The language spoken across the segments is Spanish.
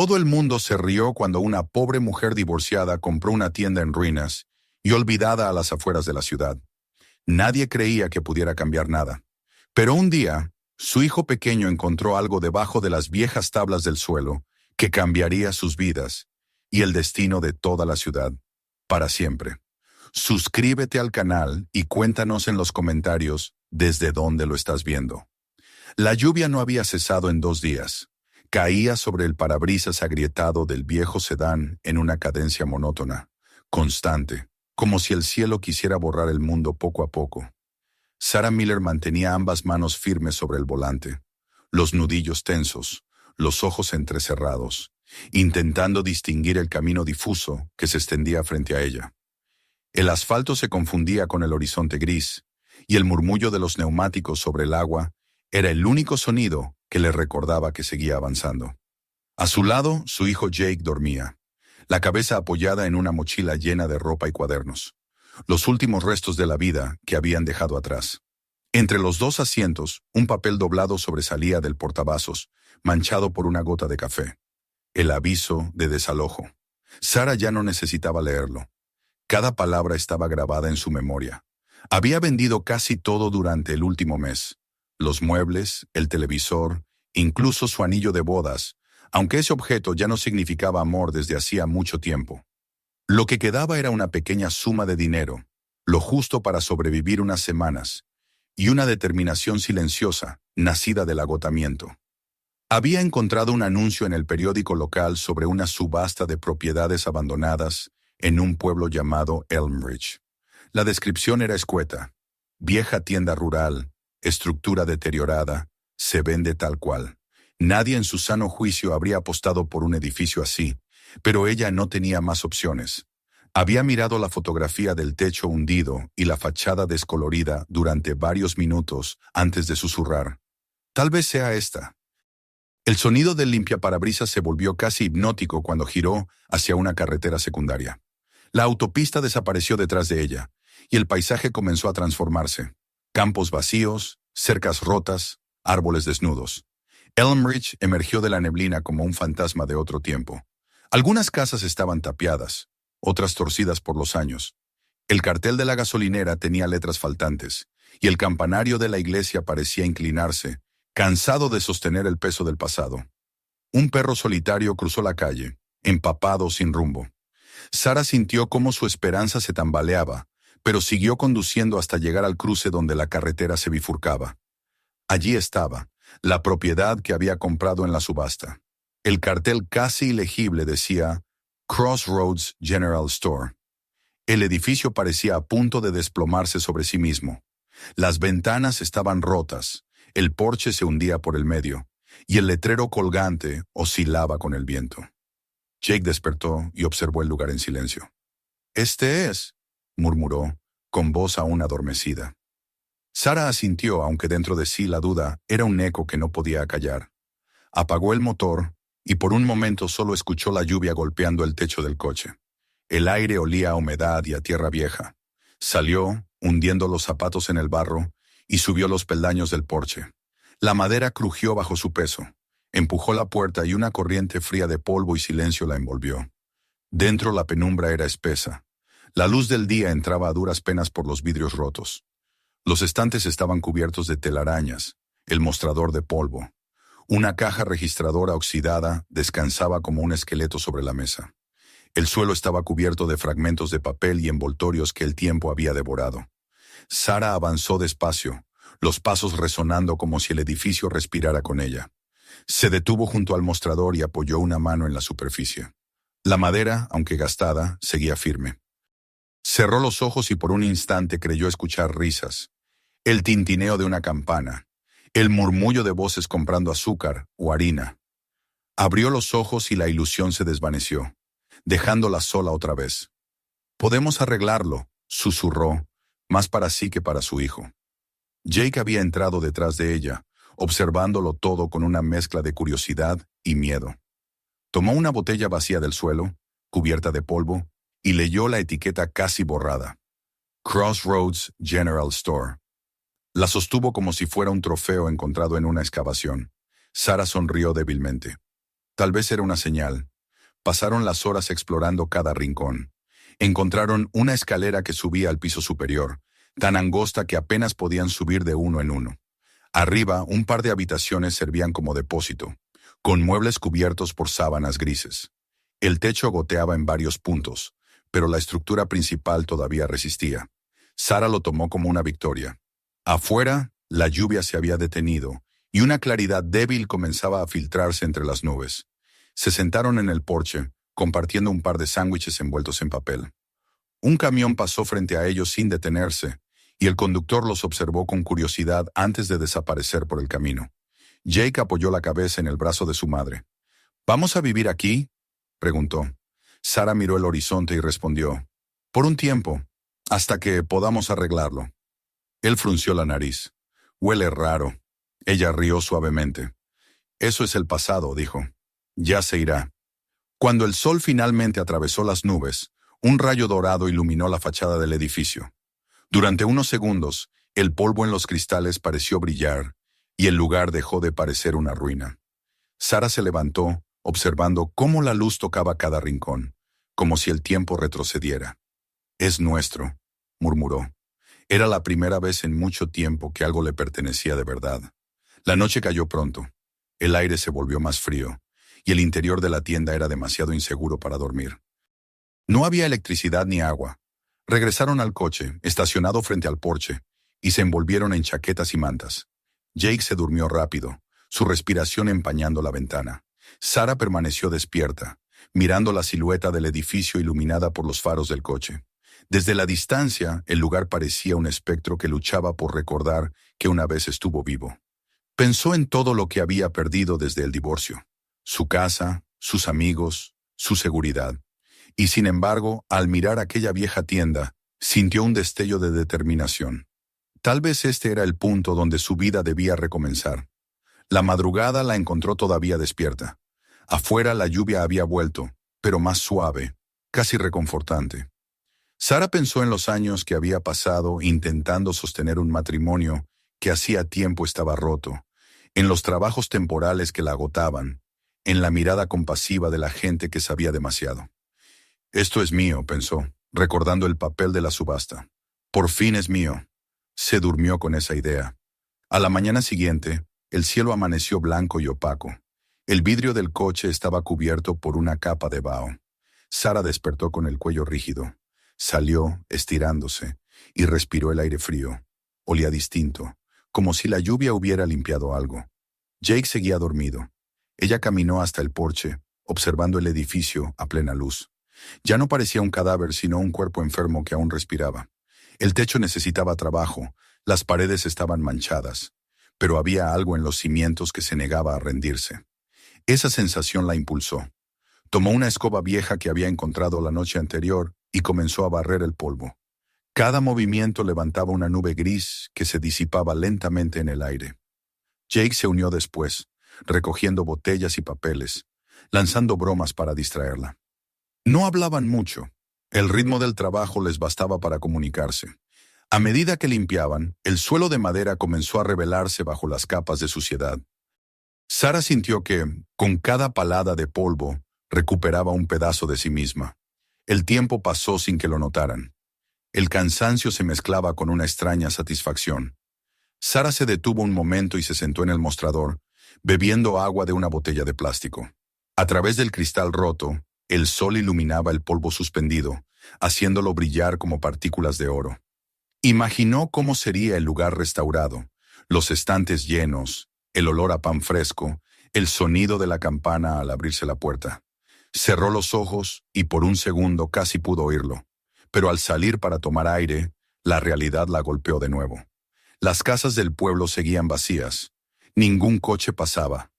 Todo el mundo se rió cuando una pobre mujer divorciada compró una tienda en ruinas y olvidada a las afueras de la ciudad. Nadie creía que pudiera cambiar nada. Pero un día, su hijo pequeño encontró algo debajo de las viejas tablas del suelo que cambiaría sus vidas y el destino de toda la ciudad, para siempre. Suscríbete al canal y cuéntanos en los comentarios desde dónde lo estás viendo. La lluvia no había cesado en 2 días. Caía sobre el parabrisas agrietado del viejo sedán en una cadencia monótona, constante, como si el cielo quisiera borrar el mundo poco a poco. Sarah Miller mantenía ambas manos firmes sobre el volante, los nudillos tensos, los ojos entrecerrados, intentando distinguir el camino difuso que se extendía frente a ella. El asfalto se confundía con el horizonte gris, y el murmullo de los neumáticos sobre el agua era el único sonido que le recordaba que seguía avanzando. A su lado, su hijo Jake dormía, la cabeza apoyada en una mochila llena de ropa y cuadernos, los últimos restos de la vida que habían dejado atrás. Entre los 2 asientos, un papel doblado sobresalía del portavasos, manchado por una gota de café. El aviso de desalojo. Sarah ya no necesitaba leerlo. Cada palabra estaba grabada en su memoria. Había vendido casi todo durante el último mes. Los muebles, el televisor, incluso su anillo de bodas, aunque ese objeto ya no significaba amor desde hacía mucho tiempo. Lo que quedaba era una pequeña suma de dinero, lo justo para sobrevivir unas semanas, y una determinación silenciosa, nacida del agotamiento. Había encontrado un anuncio en el periódico local sobre una subasta de propiedades abandonadas en un pueblo llamado Elmridge. La descripción era escueta. Vieja tienda rural, estructura deteriorada, se vende tal cual. Nadie en su sano juicio habría apostado por un edificio así, pero ella no tenía más opciones. Había mirado la fotografía del techo hundido y la fachada descolorida durante varios minutos antes de susurrar. Tal vez sea esta. El sonido del limpiaparabrisas se volvió casi hipnótico cuando giró hacia una carretera secundaria. La autopista desapareció detrás de ella, y el paisaje comenzó a transformarse. Campos vacíos, cercas rotas, árboles desnudos. Elmridge emergió de la neblina como un fantasma de otro tiempo. Algunas casas estaban tapiadas, otras torcidas por los años. El cartel de la gasolinera tenía letras faltantes, y el campanario de la iglesia parecía inclinarse, cansado de sostener el peso del pasado. Un perro solitario cruzó la calle, empapado sin rumbo. Sarah sintió cómo su esperanza se tambaleaba, pero siguió conduciendo hasta llegar al cruce donde la carretera se bifurcaba. Allí estaba, la propiedad que había comprado en la subasta. El cartel casi ilegible decía Crossroads General Store. El edificio parecía a punto de desplomarse sobre sí mismo. Las ventanas estaban rotas, el porche se hundía por el medio, y el letrero colgante oscilaba con el viento. Jake despertó y observó el lugar en silencio. «Este es», murmuró, con voz aún adormecida. Sarah asintió, aunque dentro de sí la duda era un eco que no podía acallar. Apagó el motor y por un momento solo escuchó la lluvia golpeando el techo del coche. El aire olía a humedad y a tierra vieja. Salió, hundiendo los zapatos en el barro, y subió los peldaños del porche. La madera crujió bajo su peso. Empujó la puerta y una corriente fría de polvo y silencio la envolvió. Dentro la penumbra era espesa. La luz del día entraba a duras penas por los vidrios rotos. Los estantes estaban cubiertos de telarañas, el mostrador de polvo. Una caja registradora oxidada descansaba como un esqueleto sobre la mesa. El suelo estaba cubierto de fragmentos de papel y envoltorios que el tiempo había devorado. Sarah avanzó despacio, los pasos resonando como si el edificio respirara con ella. Se detuvo junto al mostrador y apoyó una mano en la superficie. La madera, aunque gastada, seguía firme. Cerró los ojos y por un instante creyó escuchar risas, el tintineo de una campana, el murmullo de voces comprando azúcar o harina. Abrió los ojos y la ilusión se desvaneció, dejándola sola otra vez. «Podemos arreglarlo», susurró, más para sí que para su hijo. Jake había entrado detrás de ella, observándolo todo con una mezcla de curiosidad y miedo. Tomó una botella vacía del suelo, cubierta de polvo, y leyó la etiqueta casi borrada. Crossroads General Store. La sostuvo como si fuera un trofeo encontrado en una excavación. Sarah sonrió débilmente. Tal vez era una señal. Pasaron las horas explorando cada rincón. Encontraron una escalera que subía al piso superior, tan angosta que apenas podían subir de uno en uno. Arriba, un par de habitaciones servían como depósito, con muebles cubiertos por sábanas grises. El techo goteaba en varios puntos, pero la estructura principal todavía resistía. Sara lo tomó como una victoria. Afuera, la lluvia se había detenido, y una claridad débil comenzaba a filtrarse entre las nubes. Se sentaron en el porche, compartiendo un par de sándwiches envueltos en papel. Un camión pasó frente a ellos sin detenerse, y el conductor los observó con curiosidad antes de desaparecer por el camino. Jake apoyó la cabeza en el brazo de su madre. ¿Vamos a vivir aquí?, preguntó. Sara miró el horizonte y respondió, por un tiempo, hasta que podamos arreglarlo. Él frunció la nariz. Huele raro. Ella rió suavemente. Eso es el pasado, dijo. Ya se irá. Cuando el sol finalmente atravesó las nubes, un rayo dorado iluminó la fachada del edificio. Durante unos segundos, el polvo en los cristales pareció brillar, y el lugar dejó de parecer una ruina. Sara se levantó, observando cómo la luz tocaba cada rincón, como si el tiempo retrocediera. «Es nuestro», murmuró. Era la primera vez en mucho tiempo que algo le pertenecía de verdad. La noche cayó pronto. El aire se volvió más frío, y el interior de la tienda era demasiado inseguro para dormir. No había electricidad ni agua. Regresaron al coche, estacionado frente al porche, y se envolvieron en chaquetas y mantas. Jake se durmió rápido, su respiración empañando la ventana. Sara permaneció despierta, mirando la silueta del edificio iluminada por los faros del coche. Desde la distancia, el lugar parecía un espectro que luchaba por recordar que una vez estuvo vivo. Pensó en todo lo que había perdido desde el divorcio. Su casa, sus amigos, su seguridad. Y sin embargo, al mirar aquella vieja tienda, sintió un destello de determinación. Tal vez este era el punto donde su vida debía recomenzar. La madrugada la encontró todavía despierta. Afuera la lluvia había vuelto, pero más suave, casi reconfortante. Sara pensó en los años que había pasado intentando sostener un matrimonio que hacía tiempo estaba roto, en los trabajos temporales que la agotaban, en la mirada compasiva de la gente que sabía demasiado. Esto es mío, pensó, recordando el papel de la subasta. Por fin es mío. Se durmió con esa idea. A la mañana siguiente, el cielo amaneció blanco y opaco. El vidrio del coche estaba cubierto por una capa de vaho. Sara despertó con el cuello rígido. Salió, estirándose, y respiró el aire frío. Olía distinto, como si la lluvia hubiera limpiado algo. Jake seguía dormido. Ella caminó hasta el porche, observando el edificio a plena luz. Ya no parecía un cadáver, sino un cuerpo enfermo que aún respiraba. El techo necesitaba trabajo, las paredes estaban manchadas, pero había algo en los cimientos que se negaba a rendirse. Esa sensación la impulsó. Tomó una escoba vieja que había encontrado la noche anterior y comenzó a barrer el polvo. Cada movimiento levantaba una nube gris que se disipaba lentamente en el aire. Jake se unió después, recogiendo botellas y papeles, lanzando bromas para distraerla. No hablaban mucho. El ritmo del trabajo les bastaba para comunicarse. A medida que limpiaban, el suelo de madera comenzó a revelarse bajo las capas de suciedad. Sara sintió que, con cada palada de polvo, recuperaba un pedazo de sí misma. El tiempo pasó sin que lo notaran. El cansancio se mezclaba con una extraña satisfacción. Sara se detuvo un momento y se sentó en el mostrador, bebiendo agua de una botella de plástico. A través del cristal roto, el sol iluminaba el polvo suspendido, haciéndolo brillar como partículas de oro. Imaginó cómo sería el lugar restaurado, los estantes llenos, el olor a pan fresco, el sonido de la campana al abrirse la puerta. Cerró los ojos y por un segundo casi pudo oírlo. Pero al salir para tomar aire, la realidad la golpeó de nuevo. Las casas del pueblo seguían vacías. Ningún coche pasaba.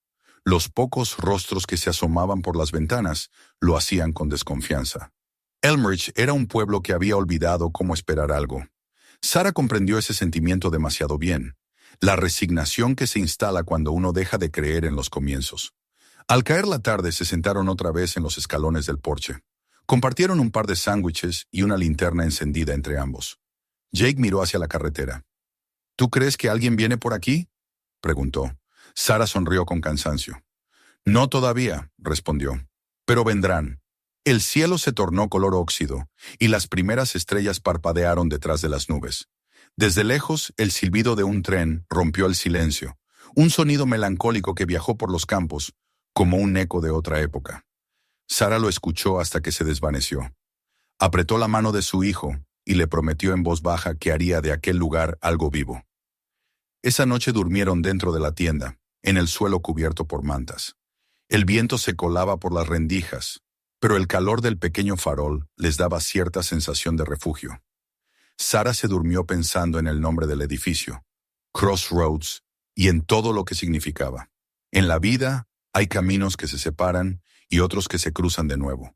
Los pocos rostros que se asomaban por las ventanas lo hacían con desconfianza. Elmridge era un pueblo que había olvidado cómo esperar algo. Sara comprendió ese sentimiento demasiado bien. La resignación que se instala cuando uno deja de creer en los comienzos. Al caer la tarde se sentaron otra vez en los escalones del porche. Compartieron un par de sándwiches y una linterna encendida entre ambos. Jake miró hacia la carretera. ¿Tú crees que alguien viene por aquí?, preguntó. Sara sonrió con cansancio. No todavía, respondió. Pero vendrán. El cielo se tornó color óxido, y las primeras estrellas parpadearon detrás de las nubes. Desde lejos, el silbido de un tren rompió el silencio, un sonido melancólico que viajó por los campos, como un eco de otra época. Sara lo escuchó hasta que se desvaneció. Apretó la mano de su hijo y le prometió en voz baja que haría de aquel lugar algo vivo. Esa noche durmieron dentro de la tienda, en el suelo cubierto por mantas. El viento se colaba por las rendijas, pero el calor del pequeño farol les daba cierta sensación de refugio. Sara se durmió pensando en el nombre del edificio, Crossroads, y en todo lo que significaba. En la vida hay caminos que se separan y otros que se cruzan de nuevo.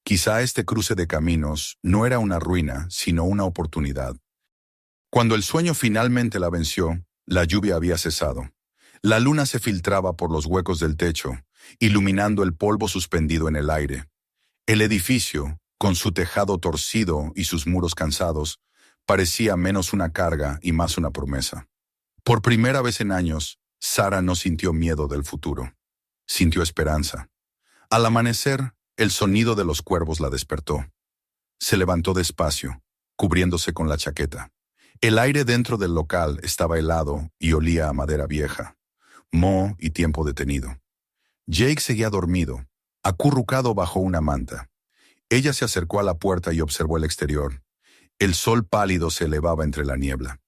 Quizá este cruce de caminos no era una ruina, sino una oportunidad. Cuando el sueño finalmente la venció, la lluvia había cesado. La luna se filtraba por los huecos del techo, iluminando el polvo suspendido en el aire. El edificio, con su tejado torcido y sus muros cansados, parecía menos una carga y más una promesa. Por primera vez en años, Sara no sintió miedo del futuro. Sintió esperanza. Al amanecer, el sonido de los cuervos la despertó. Se levantó despacio, cubriéndose con la chaqueta. El aire dentro del local estaba helado y olía a madera vieja, moho y tiempo detenido. Jake seguía dormido, acurrucado bajo una manta. Ella se acercó a la puerta y observó el exterior. El sol pálido se elevaba entre la niebla.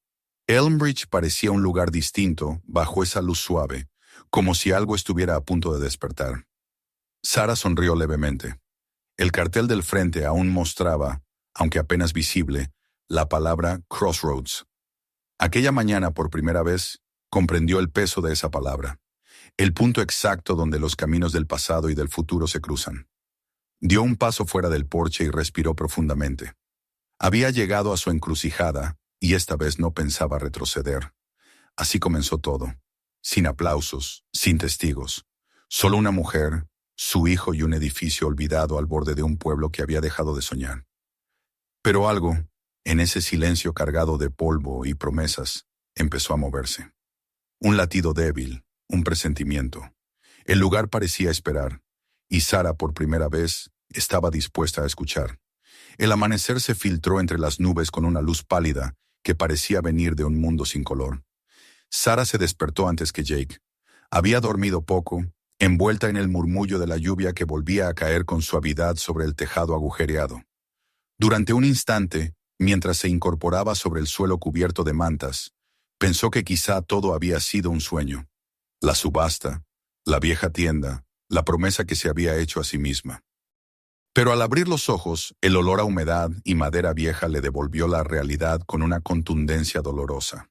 Elmbridge parecía un lugar distinto bajo esa luz suave, como si algo estuviera a punto de despertar. Sara sonrió levemente. El cartel del frente aún mostraba, aunque apenas visible, la palabra Crossroads. Aquella mañana, por primera vez, comprendió el peso de esa palabra, el punto exacto donde los caminos del pasado y del futuro se cruzan. Dio un paso fuera del porche y respiró profundamente. Había llegado a su encrucijada y esta vez no pensaba retroceder. Así comenzó todo, sin aplausos, sin testigos, solo una mujer, su hijo y un edificio olvidado al borde de un pueblo que había dejado de soñar. Pero algo, en ese silencio cargado de polvo y promesas, empezó a moverse. Un latido débil, un presentimiento. El lugar parecía esperar, y Sara por primera vez estaba dispuesta a escuchar. El amanecer se filtró entre las nubes con una luz pálida que parecía venir de un mundo sin color. Sara se despertó antes que Jake. Había dormido poco, envuelta en el murmullo de la lluvia que volvía a caer con suavidad sobre el tejado agujereado. Durante un instante, mientras se incorporaba sobre el suelo cubierto de mantas, pensó que quizá todo había sido un sueño. La subasta, la vieja tienda, la promesa que se había hecho a sí misma. Pero al abrir los ojos, el olor a humedad y madera vieja le devolvió la realidad con una contundencia dolorosa.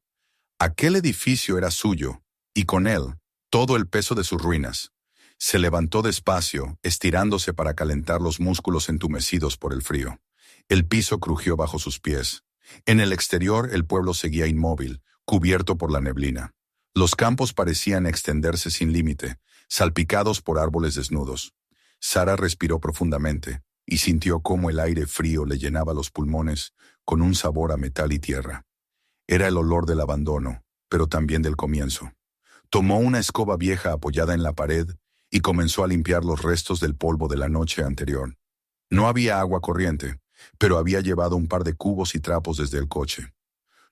Aquel edificio era suyo, y con él, todo el peso de sus ruinas. Se levantó despacio, estirándose para calentar los músculos entumecidos por el frío. El piso crujió bajo sus pies. En el exterior, el pueblo seguía inmóvil, cubierto por la neblina. Los campos parecían extenderse sin límite, salpicados por árboles desnudos. Sara respiró profundamente y sintió cómo el aire frío le llenaba los pulmones con un sabor a metal y tierra. Era el olor del abandono, pero también del comienzo. Tomó una escoba vieja apoyada en la pared y comenzó a limpiar los restos del polvo de la noche anterior. No había agua corriente, pero había llevado un par de cubos y trapos desde el coche.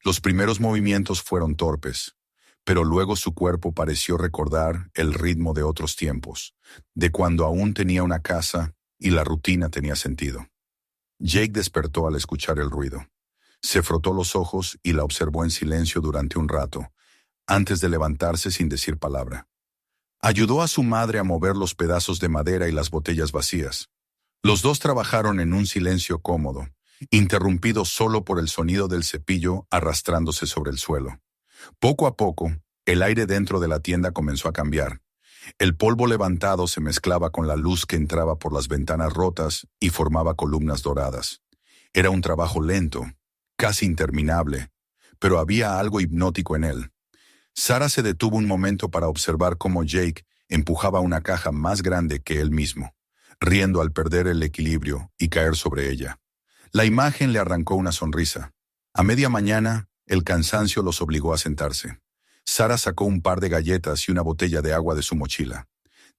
Los primeros movimientos fueron torpes, pero luego su cuerpo pareció recordar el ritmo de otros tiempos, de cuando aún tenía una casa y la rutina tenía sentido. Jake despertó al escuchar el ruido. Se frotó los ojos y la observó en silencio durante un rato, antes de levantarse sin decir palabra. Ayudó a su madre a mover los pedazos de madera y las botellas vacías. Los dos trabajaron en un silencio cómodo, interrumpido solo por el sonido del cepillo arrastrándose sobre el suelo. Poco a poco, el aire dentro de la tienda comenzó a cambiar. El polvo levantado se mezclaba con la luz que entraba por las ventanas rotas y formaba columnas doradas. Era un trabajo lento, casi interminable, pero había algo hipnótico en él. Sara se detuvo un momento para observar cómo Jake empujaba una caja más grande que él mismo, riendo al perder el equilibrio y caer sobre ella. La imagen le arrancó una sonrisa. A media mañana, el cansancio los obligó a sentarse. Sara sacó un par de galletas y una botella de agua de su mochila.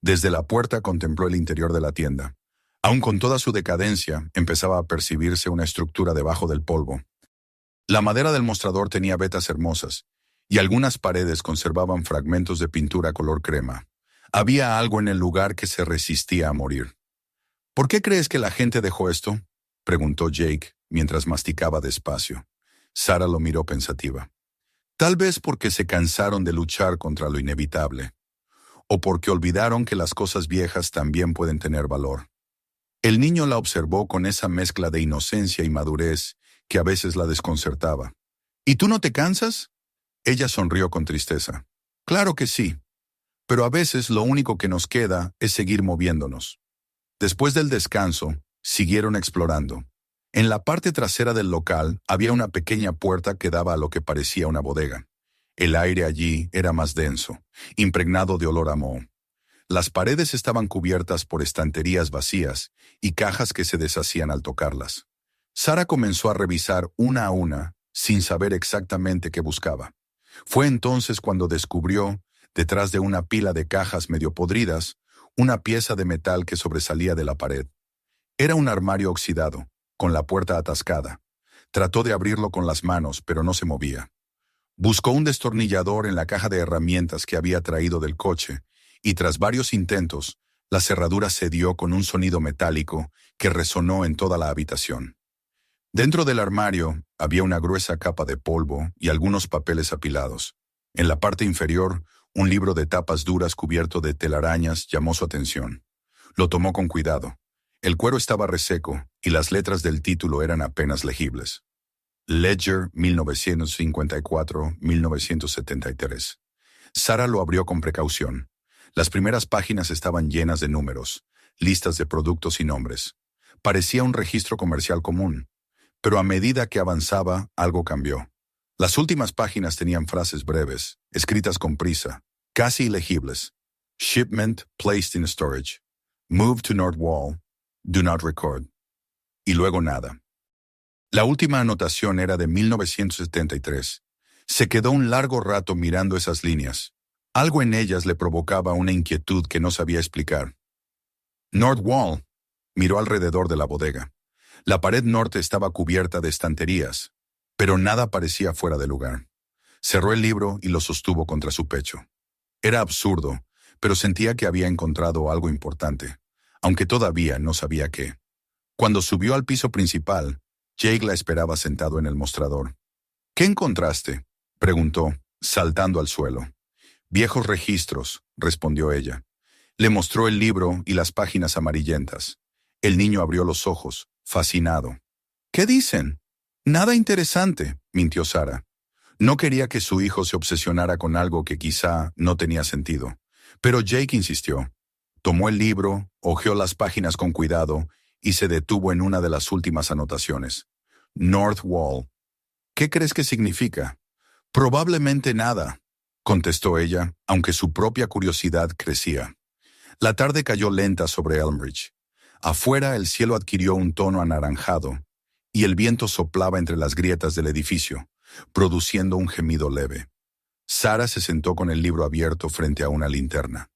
Desde la puerta contempló el interior de la tienda. Aun con toda su decadencia, empezaba a percibirse una estructura debajo del polvo. La madera del mostrador tenía vetas hermosas, y algunas paredes conservaban fragmentos de pintura color crema. Había algo en el lugar que se resistía a morir. ¿Por qué crees que la gente dejó esto?, preguntó Jake, mientras masticaba despacio. Sarah lo miró pensativa. Tal vez porque se cansaron de luchar contra lo inevitable, o porque olvidaron que las cosas viejas también pueden tener valor. El niño la observó con esa mezcla de inocencia y madurez que a veces la desconcertaba. ¿Y tú no te cansas? Ella sonrió con tristeza. Claro que sí, pero a veces lo único que nos queda es seguir moviéndonos. Después del descanso, siguieron explorando. En la parte trasera del local había una pequeña puerta que daba a lo que parecía una bodega. El aire allí era más denso, impregnado de olor a moho. Las paredes estaban cubiertas por estanterías vacías y cajas que se deshacían al tocarlas. Sarah comenzó a revisar una a una, sin saber exactamente qué buscaba. Fue entonces cuando descubrió, detrás de una pila de cajas medio podridas, una pieza de metal que sobresalía de la pared. Era un armario oxidado, con la puerta atascada. Trató de abrirlo con las manos, pero no se movía. Buscó un destornillador en la caja de herramientas que había traído del coche, y tras varios intentos, la cerradura cedió con un sonido metálico que resonó en toda la habitación. Dentro del armario había una gruesa capa de polvo y algunos papeles apilados. En la parte inferior, un libro de tapas duras cubierto de telarañas llamó su atención. Lo tomó con cuidado. El cuero estaba reseco y las letras del título eran apenas legibles. Ledger 1954-1973. Sarah lo abrió con precaución. Las primeras páginas estaban llenas de números, listas de productos y nombres. Parecía un registro comercial común, pero a medida que avanzaba, algo cambió. Las últimas páginas tenían frases breves, escritas con prisa, casi ilegibles. Shipment placed in storage. Move to North Wall. Do not record. Y luego nada. La última anotación era de 1973. Se quedó un largo rato mirando esas líneas. Algo en ellas le provocaba una inquietud que no sabía explicar. North Wall. Miró alrededor de la bodega. La pared norte estaba cubierta de estanterías, pero nada parecía fuera de lugar. Cerró el libro y lo sostuvo contra su pecho. Era absurdo, pero sentía que había encontrado algo importante, aunque todavía no sabía qué. Cuando subió al piso principal, Jake la esperaba sentado en el mostrador. ¿Qué encontraste?, preguntó, saltando al suelo. Viejos registros, respondió ella. Le mostró el libro y las páginas amarillentas. El niño abrió los ojos, fascinado. ¿Qué dicen? Nada interesante, mintió Sarah. No quería que su hijo se obsesionara con algo que quizá no tenía sentido. Pero Jake insistió. Tomó el libro, hojeó las páginas con cuidado y se detuvo en una de las últimas anotaciones. North Wall. ¿Qué crees que significa? Probablemente nada, contestó ella, aunque su propia curiosidad crecía. La tarde cayó lenta sobre Elmridge. Afuera el cielo adquirió un tono anaranjado y el viento soplaba entre las grietas del edificio, produciendo un gemido leve. Sarah se sentó con el libro abierto frente a una linterna.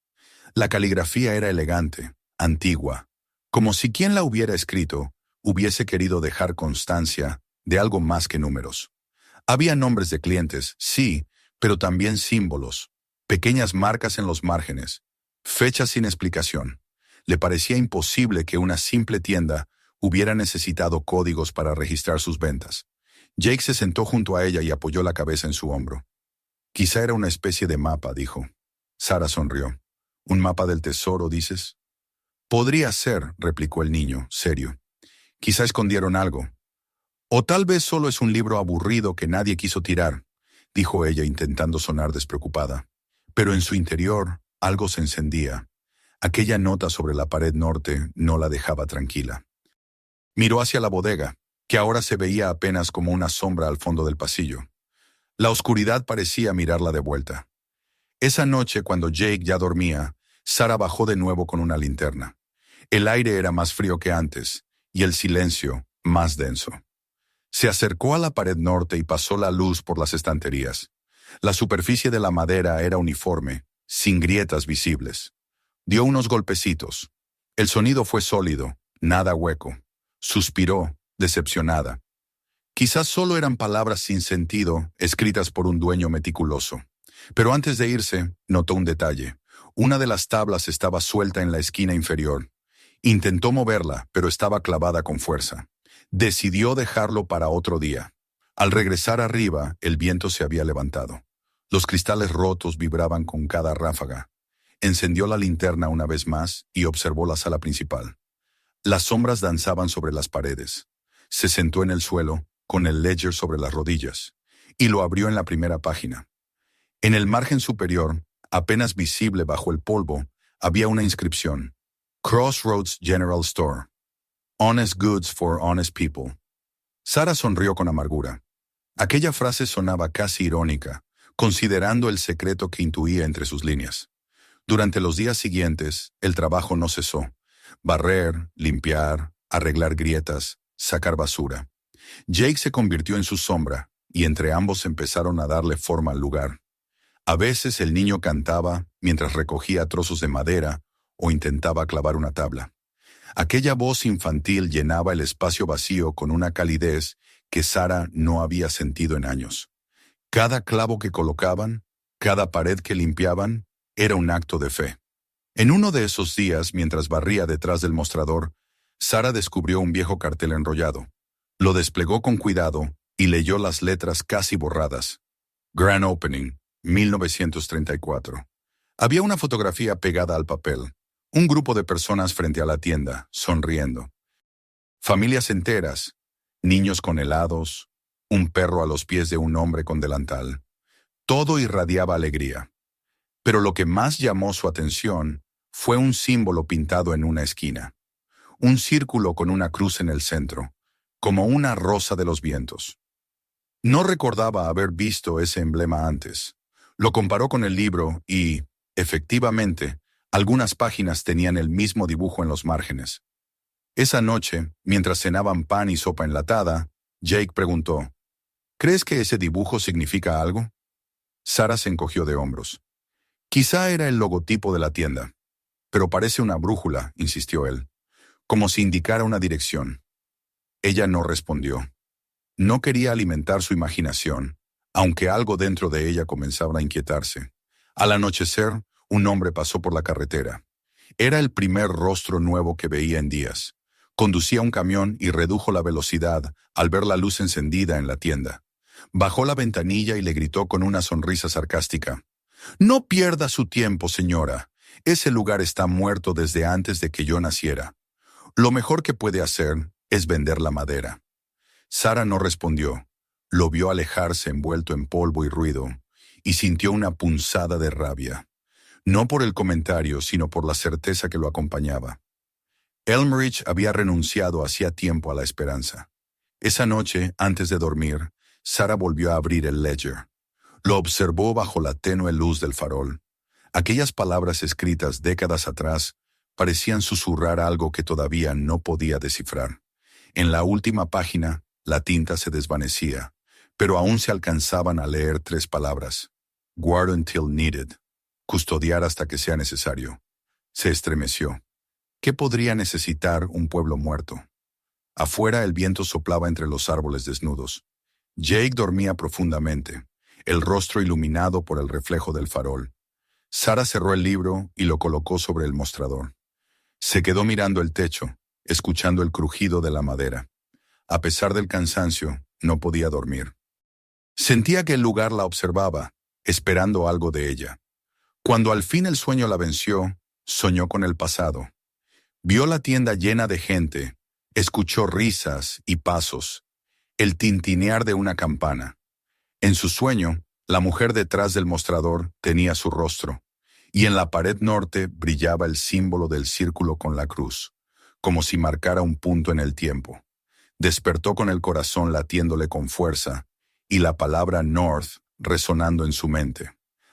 La caligrafía era elegante, antigua, como si quien la hubiera escrito hubiese querido dejar constancia de algo más que números. Había nombres de clientes, sí, pero también símbolos, pequeñas marcas en los márgenes, fechas sin explicación. Le parecía imposible que una simple tienda hubiera necesitado códigos para registrar sus ventas. Jake se sentó junto a ella y apoyó la cabeza en su hombro. Quizá era una especie de mapa, dijo. Sarah sonrió. ¿Un mapa del tesoro, dices? Podría ser, replicó el niño, serio. Quizá escondieron algo. O tal vez solo es un libro aburrido que nadie quiso tirar, dijo ella intentando sonar despreocupada. Pero en su interior algo se encendía. Aquella nota sobre la pared norte no la dejaba tranquila. Miró hacia la bodega, que ahora se veía apenas como una sombra al fondo del pasillo. La oscuridad parecía mirarla de vuelta. Esa noche, cuando Jake ya dormía, Sarah bajó de nuevo con una linterna. El aire era más frío que antes, y el silencio más denso. Se acercó a la pared norte y pasó la luz por las estanterías. La superficie de la madera era uniforme, sin grietas visibles. Dio unos golpecitos. El sonido fue sólido, nada hueco. Suspiró, decepcionada. Quizás solo eran palabras sin sentido, escritas por un dueño meticuloso. Pero antes de irse, notó un detalle. Una de las tablas estaba suelta en la esquina inferior. Intentó moverla, pero estaba clavada con fuerza. Decidió dejarlo para otro día. Al regresar arriba, el viento se había levantado. Los cristales rotos vibraban con cada ráfaga. Encendió la linterna una vez más y observó la sala principal. Las sombras danzaban sobre las paredes. Se sentó en el suelo, con el ledger sobre las rodillas, y lo abrió en la primera página. En el margen superior, apenas visible bajo el polvo, había una inscripción. Crossroads General Store. Honest Goods for Honest People. Sara sonrió con amargura. Aquella frase sonaba casi irónica, considerando el secreto que intuía entre sus líneas. Durante los días siguientes, el trabajo no cesó. Barrer, limpiar, arreglar grietas, sacar basura. Jake se convirtió en su sombra, y entre ambos empezaron a darle forma al lugar. A veces el niño cantaba mientras recogía trozos de madera o intentaba clavar una tabla. Aquella voz infantil llenaba el espacio vacío con una calidez que Sara no había sentido en años. Cada clavo que colocaban, cada pared que limpiaban, era un acto de fe. En uno de esos días, mientras barría detrás del mostrador, Sara descubrió un viejo cartel enrollado. Lo desplegó con cuidado y leyó las letras casi borradas. Grand Opening, 1934. Había una fotografía pegada al papel. Un grupo de personas frente a la tienda, sonriendo. Familias enteras, niños con helados, un perro a los pies de un hombre con delantal. Todo irradiaba alegría. Pero lo que más llamó su atención fue un símbolo pintado en una esquina. Un círculo con una cruz en el centro, como una rosa de los vientos. No recordaba haber visto ese emblema antes. Lo comparó con el libro y, efectivamente, algunas páginas tenían el mismo dibujo en los márgenes. Esa noche, mientras cenaban pan y sopa enlatada, Jake preguntó, ¿crees que ese dibujo significa algo? Sara se encogió de hombros. Quizá era el logotipo de la tienda. Pero parece una brújula, insistió él, como si indicara una dirección. Ella no respondió. No quería alimentar su imaginación, aunque algo dentro de ella comenzaba a inquietarse. Al anochecer, un hombre pasó por la carretera. Era el primer rostro nuevo que veía en días. Conducía un camión y redujo la velocidad al ver la luz encendida en la tienda. Bajó la ventanilla y le gritó con una sonrisa sarcástica. «No pierda su tiempo, señora. Ese lugar está muerto desde antes de que yo naciera. Lo mejor que puede hacer es vender la madera». Sara no respondió. Lo vio alejarse envuelto en polvo y ruido, y sintió una punzada de rabia. No por el comentario, sino por la certeza que lo acompañaba. Elmridge había renunciado hacía tiempo a la esperanza. Esa noche, antes de dormir, Sara volvió a abrir el ledger. Lo observó bajo la tenue luz del farol. Aquellas palabras escritas décadas atrás parecían susurrar algo que todavía no podía descifrar. En la última página, la tinta se desvanecía, pero aún se alcanzaban a leer 3 palabras. Guard until needed. Custodiar hasta que sea necesario. Se estremeció. ¿Qué podría necesitar un pueblo muerto? Afuera el viento soplaba entre los árboles desnudos. Jake dormía profundamente, el rostro iluminado por el reflejo del farol. Sara cerró el libro y lo colocó sobre el mostrador. Se quedó mirando el techo, escuchando el crujido de la madera. A pesar del cansancio, no podía dormir. Sentía que el lugar la observaba, esperando algo de ella. Cuando al fin el sueño la venció, soñó con el pasado. Vio la tienda llena de gente, escuchó risas y pasos, el tintinear de una campana. En su sueño, la mujer detrás del mostrador tenía su rostro, y en la pared norte brillaba el símbolo del círculo con la cruz, como si marcara un punto en el tiempo. Despertó con el corazón latiéndole con fuerza, y la palabra North resonando en su mente.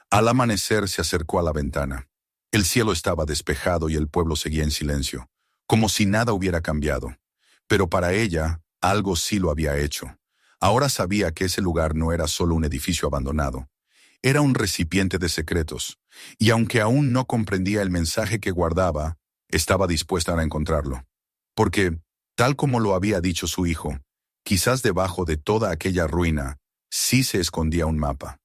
Al amanecer se acercó a la ventana. El cielo estaba despejado y el pueblo seguía en silencio, como si nada hubiera cambiado. Pero para ella, algo sí lo había hecho. Ahora sabía que ese lugar no era solo un edificio abandonado. Era un recipiente de secretos, y aunque aún no comprendía el mensaje que guardaba, estaba dispuesta a encontrarlo. Porque, tal como lo había dicho su hijo, quizás debajo de toda aquella ruina sí se escondía un mapa.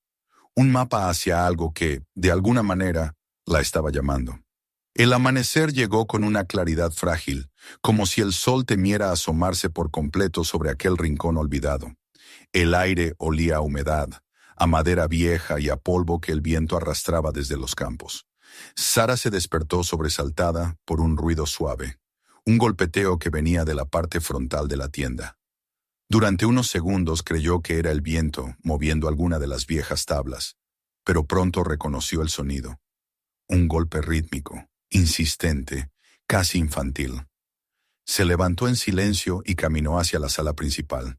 Un mapa hacia algo que, de alguna manera, la estaba llamando. El amanecer llegó con una claridad frágil, como si el sol temiera asomarse por completo sobre aquel rincón olvidado. El aire olía a humedad, a madera vieja y a polvo que el viento arrastraba desde los campos. Sara se despertó sobresaltada por un ruido suave, un golpeteo que venía de la parte frontal de la tienda. Durante unos segundos creyó que era el viento moviendo alguna de las viejas tablas, pero pronto reconoció el sonido. Un golpe rítmico, insistente, casi infantil. Se levantó en silencio y caminó hacia la sala principal.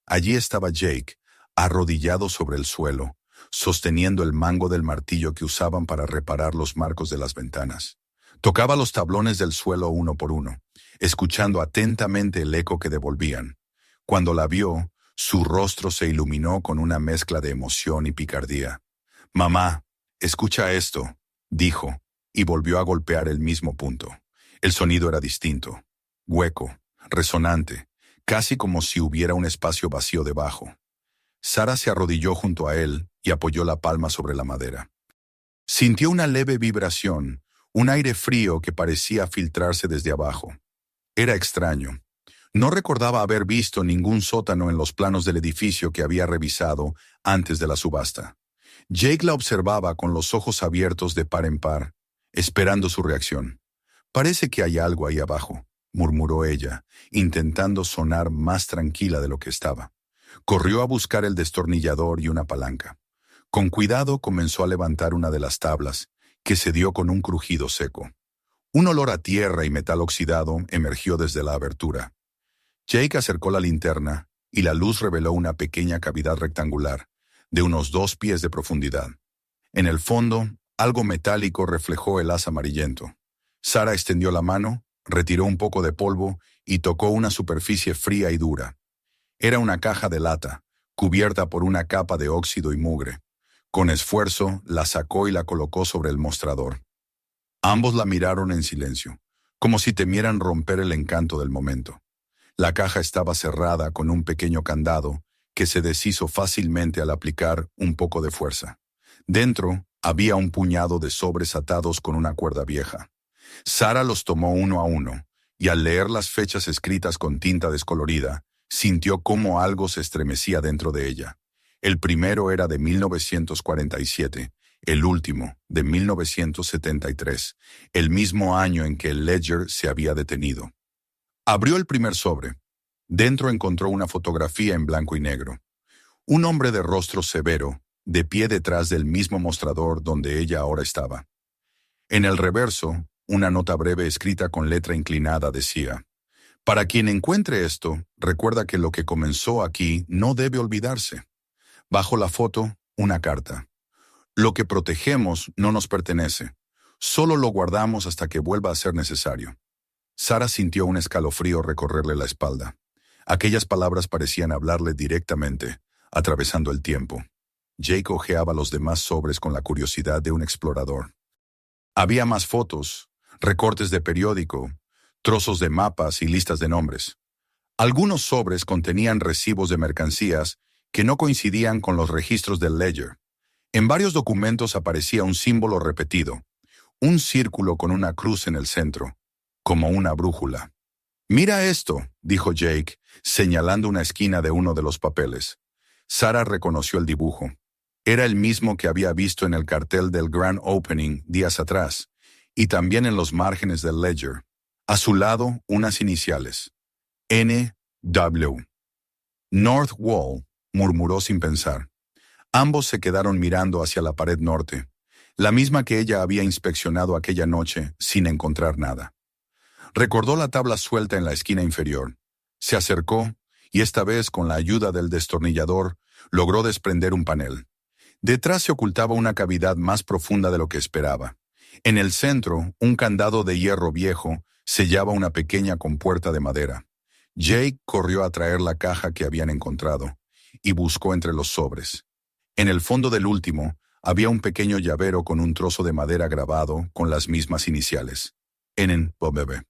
Allí estaba Jake, arrodillado sobre el suelo, sosteniendo el mango del martillo que usaban para reparar los marcos de las ventanas. Tocaba los tablones del suelo uno por uno, escuchando atentamente el eco que devolvían. Cuando la vio, su rostro se iluminó con una mezcla de emoción y picardía. «Mamá, escucha esto», dijo, y volvió a golpear el mismo punto. El sonido era distinto, hueco, resonante, casi como si hubiera un espacio vacío debajo. Sara se arrodilló junto a él y apoyó la palma sobre la madera. Sintió una leve vibración, un aire frío que parecía filtrarse desde abajo. Era extraño. No recordaba haber visto ningún sótano en los planos del edificio que había revisado antes de la subasta. Jake la observaba con los ojos abiertos de par en par, esperando su reacción. «Parece que hay algo ahí abajo», murmuró ella, intentando sonar más tranquila de lo que estaba. Corrió a buscar el destornillador y una palanca. Con cuidado comenzó a levantar una de las tablas, que cedió con un crujido seco. Un olor a tierra y metal oxidado emergió desde la abertura. Jake acercó la linterna y la luz reveló una pequeña cavidad rectangular, de unos 2 pies de profundidad. En el fondo, algo metálico reflejó el haz amarillento. Sara extendió la mano, retiró un poco de polvo y tocó una superficie fría y dura. Era una caja de lata, cubierta por una capa de óxido y mugre. Con esfuerzo, la sacó y la colocó sobre el mostrador. Ambos la miraron en silencio, como si temieran romper el encanto del momento. La caja estaba cerrada con un pequeño candado que se deshizo fácilmente al aplicar un poco de fuerza. Dentro había un puñado de sobres atados con una cuerda vieja. Sara los tomó uno a uno, y al leer las fechas escritas con tinta descolorida, sintió cómo algo se estremecía dentro de ella. El primero era de 1947, el último de 1973, el mismo año en que el Ledger se había detenido. Abrió el primer sobre. Dentro encontró una fotografía en blanco y negro. Un hombre de rostro severo, de pie detrás del mismo mostrador donde ella ahora estaba. En el reverso, una nota breve escrita con letra inclinada decía: «Para quien encuentre esto, recuerda que lo que comenzó aquí no debe olvidarse». Bajo la foto, una carta. «Lo que protegemos no nos pertenece. Solo lo guardamos hasta que vuelva a ser necesario». Sara sintió un escalofrío recorrerle la espalda. Aquellas palabras parecían hablarle directamente, atravesando el tiempo. Jake hojeaba los demás sobres con la curiosidad de un explorador. Había más fotos, recortes de periódico, trozos de mapas y listas de nombres. Algunos sobres contenían recibos de mercancías que no coincidían con los registros del Ledger. En varios documentos aparecía un símbolo repetido, un círculo con una cruz en el centro, como una brújula. «Mira esto», dijo Jake, señalando una esquina de uno de los papeles. Sara reconoció el dibujo. Era el mismo que había visto en el cartel del Grand Opening días atrás, y también en los márgenes del Ledger. A su lado, unas iniciales. N.W. «North Wall», murmuró sin pensar. Ambos se quedaron mirando hacia la pared norte, la misma que ella había inspeccionado aquella noche sin encontrar nada. Recordó la tabla suelta en la esquina inferior. Se acercó y esta vez, con la ayuda del destornillador, logró desprender un panel. Detrás se ocultaba una cavidad más profunda de lo que esperaba. En el centro, un candado de hierro viejo sellaba una pequeña compuerta de madera. Jake corrió a traer la caja que habían encontrado y buscó entre los sobres. En el fondo del último Había un pequeño llavero con un trozo de madera grabado con las mismas iniciales. NNBB.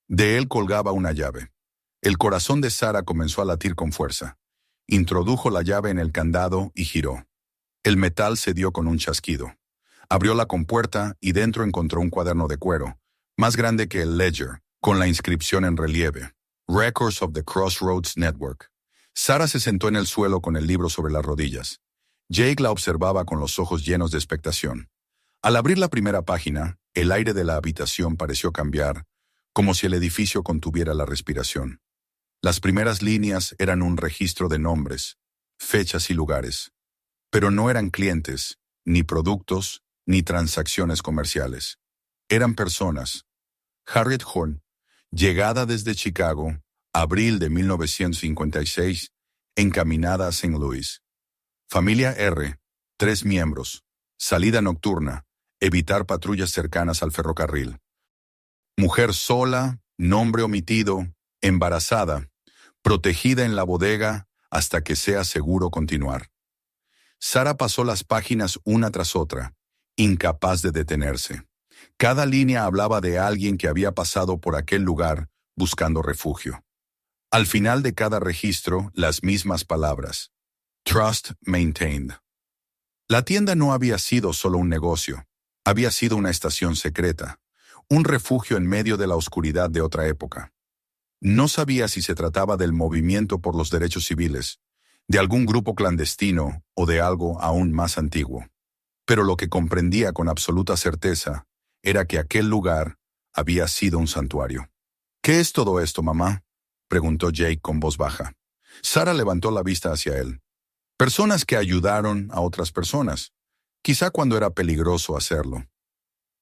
De él colgaba una llave. El corazón de Sara comenzó a latir con fuerza. Introdujo la llave en el candado y giró. El metal se dio con un chasquido. Abrió la compuerta y dentro encontró un cuaderno de cuero, más grande que el ledger, con la inscripción en relieve. Records of the Crossroads Network. Sara se sentó en el suelo con el libro sobre las rodillas. Jake la observaba con los ojos llenos de expectación. Al abrir la primera página, el aire de la habitación pareció cambiar, como si el edificio contuviera la respiración. Las primeras líneas eran un registro de nombres, fechas y lugares. Pero no eran clientes, ni productos, ni transacciones comerciales. Eran personas. Harriet Horn, llegada desde Chicago, abril de 1956, encaminada a St. Louis. Familia R, 3 miembros. Salida nocturna, evitar patrullas cercanas al ferrocarril. Mujer sola, nombre omitido, embarazada, protegida en la bodega hasta que sea seguro continuar. Sara pasó las páginas una tras otra, incapaz de detenerse. Cada línea hablaba de alguien que había pasado por aquel lugar buscando refugio. Al final de cada registro, las mismas palabras. Trust maintained. La tienda no había sido solo un negocio, había sido una estación secreta, un refugio en medio de la oscuridad de otra época. No sabía si se trataba del movimiento por los derechos civiles, de algún grupo clandestino o de algo aún más antiguo. Pero lo que comprendía con absoluta certeza era que aquel lugar había sido un santuario. ¿Qué es todo esto, mamá?, preguntó Jake con voz baja. Sara levantó la vista hacia él. Personas que ayudaron a otras personas, quizá cuando era peligroso hacerlo.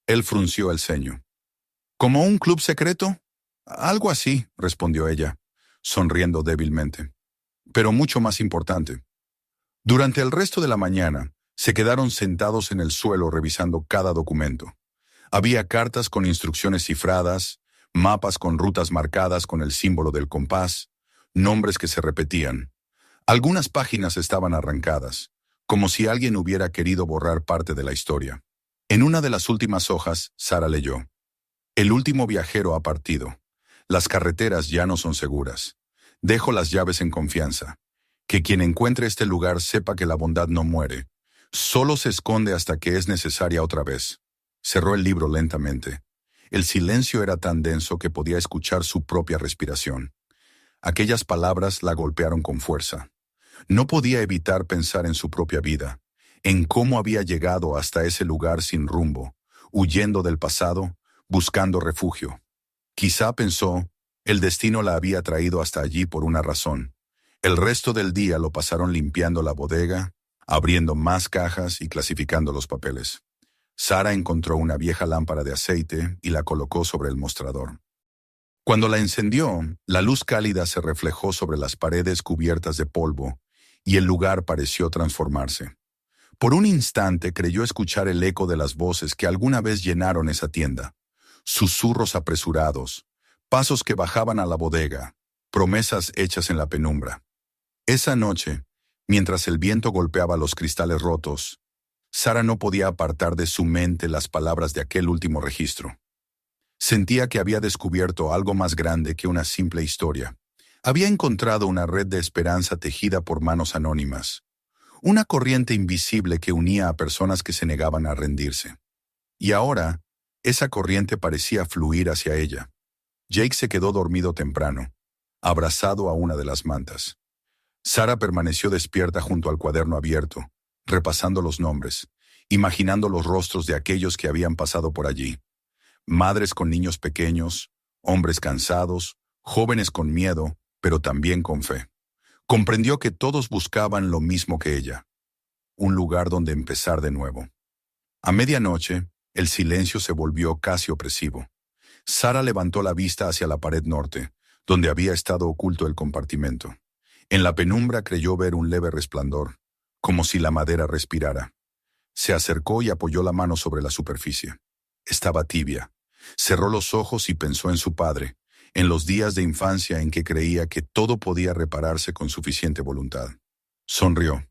Él frunció el ceño. ¿Como un club secreto? Algo así, respondió ella, sonriendo débilmente. Pero mucho más importante. Durante el resto de la mañana, se quedaron sentados en el suelo revisando cada documento. Había cartas con instrucciones cifradas, mapas con rutas marcadas con el símbolo del compás, nombres que se repetían. Algunas páginas estaban arrancadas, como si alguien hubiera querido borrar parte de la historia. En una de las últimas hojas, Sara leyó: El último viajero ha partido. Las carreteras ya no son seguras. Dejo las llaves en confianza. Que quien encuentre este lugar sepa que la bondad no muere. Solo se esconde hasta que es necesaria otra vez. Cerró el libro lentamente. El silencio era tan denso que podía escuchar su propia respiración. Aquellas palabras la golpearon con fuerza. No podía evitar pensar en su propia vida, en cómo había llegado hasta ese lugar sin rumbo, huyendo del pasado, buscando refugio. Quizá pensó, el destino la había traído hasta allí por una razón. El resto del día lo pasaron limpiando la bodega, abriendo más cajas y clasificando los papeles. Sara encontró una vieja lámpara de aceite y la colocó sobre el mostrador. Cuando la encendió, la luz cálida se reflejó sobre las paredes cubiertas de polvo y el lugar pareció transformarse. Por un instante creyó escuchar el eco de las voces que alguna vez llenaron esa tienda. Susurros apresurados, pasos que bajaban a la bodega, promesas hechas en la penumbra. Esa noche, mientras el viento golpeaba los cristales rotos, Sara no podía apartar de su mente las palabras de aquel último registro. Sentía que había descubierto algo más grande que una simple historia. Había encontrado una red de esperanza tejida por manos anónimas, una corriente invisible que unía a personas que se negaban a rendirse. Y ahora, esa corriente parecía fluir hacia ella. Jake se quedó dormido temprano, abrazado a una de las mantas. Sara permaneció despierta junto al cuaderno abierto, repasando los nombres, imaginando los rostros de aquellos que habían pasado por allí. Madres con niños pequeños, hombres cansados, jóvenes con miedo, pero también con fe. Comprendió que todos buscaban lo mismo que ella, un lugar donde empezar de nuevo. A medianoche, el silencio se volvió casi opresivo. Sara levantó la vista hacia la pared norte, donde había estado oculto el compartimento. En la penumbra creyó ver un leve resplandor, como si la madera respirara. Se acercó y apoyó la mano sobre la superficie. Estaba tibia. Cerró los ojos y pensó en su padre, en los días de infancia en que creía que todo podía repararse con suficiente voluntad. Sonrió.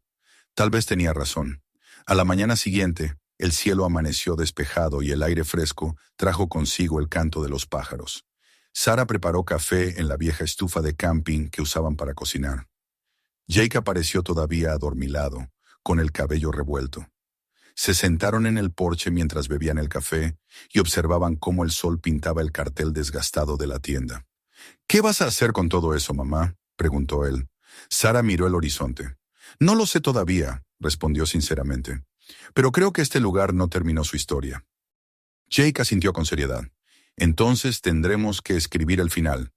Tal vez tenía razón. A la mañana siguiente, el cielo amaneció despejado y el aire fresco trajo consigo el canto de los pájaros. Sara preparó café en la vieja estufa de camping que usaban para cocinar. Jake apareció todavía adormilado, con el cabello revuelto. Se sentaron en el porche mientras bebían el café y observaban cómo el sol pintaba el cartel desgastado de la tienda. «¿Qué vas a hacer con todo eso, mamá?», preguntó él. Sara miró el horizonte. «No lo sé todavía», respondió sinceramente. «Pero creo que este lugar no terminó su historia». Jake asintió con seriedad. «Entonces tendremos que escribir el final».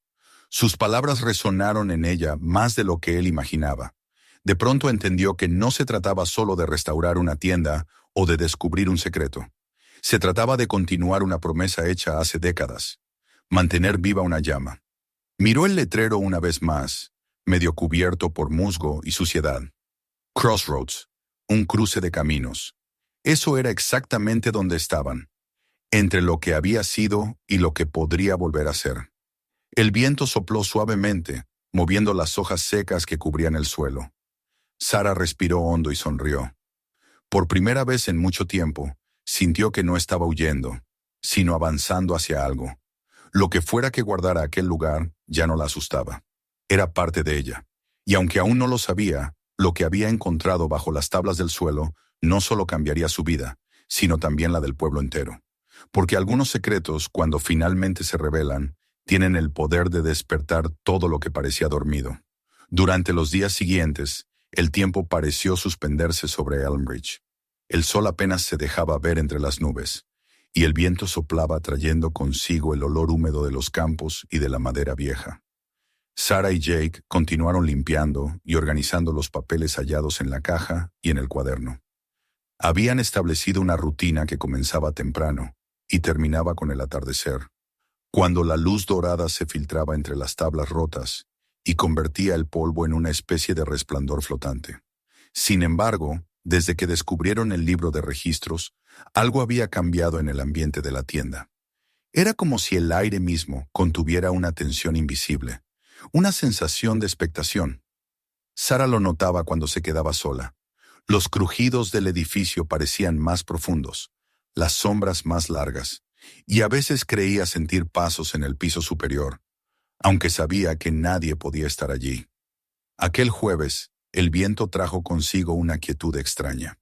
Sus palabras resonaron en ella más de lo que él imaginaba. De pronto entendió que no se trataba solo de restaurar una tienda o de descubrir un secreto. Se trataba de continuar una promesa hecha hace décadas. Mantener viva una llama. Miró el letrero una vez más, medio cubierto por musgo y suciedad. Crossroads, un cruce de caminos. Eso era exactamente donde estaban, entre lo que había sido y lo que podría volver a ser. El viento sopló suavemente, moviendo las hojas secas que cubrían el suelo. Sara respiró hondo y sonrió. Por primera vez en mucho tiempo, sintió que no estaba huyendo, sino avanzando hacia algo. Lo que fuera que guardara aquel lugar ya no la asustaba. Era parte de ella. Y aunque aún no lo sabía, lo que había encontrado bajo las tablas del suelo no solo cambiaría su vida, sino también la del pueblo entero. Porque algunos secretos, cuando finalmente se revelan, tienen el poder de despertar todo lo que parecía dormido. Durante los días siguientes, el tiempo pareció suspenderse sobre Elmridge. El sol apenas se dejaba ver entre las nubes, y el viento soplaba trayendo consigo el olor húmedo de los campos y de la madera vieja. Sara y Jake continuaron limpiando y organizando los papeles hallados en la caja y en el cuaderno. Habían establecido una rutina que comenzaba temprano y terminaba con el atardecer, cuando la luz dorada se filtraba entre las tablas rotas y convertía el polvo en una especie de resplandor flotante. Sin embargo, desde que descubrieron el libro de registros, algo había cambiado en el ambiente de la tienda. Era como si el aire mismo contuviera una tensión invisible, una sensación de expectación. Sara lo notaba cuando se quedaba sola. Los crujidos del edificio parecían más profundos, las sombras más largas, y a veces creía sentir pasos en el piso superior, aunque sabía que nadie podía estar allí. Aquel jueves, el viento trajo consigo una quietud extraña.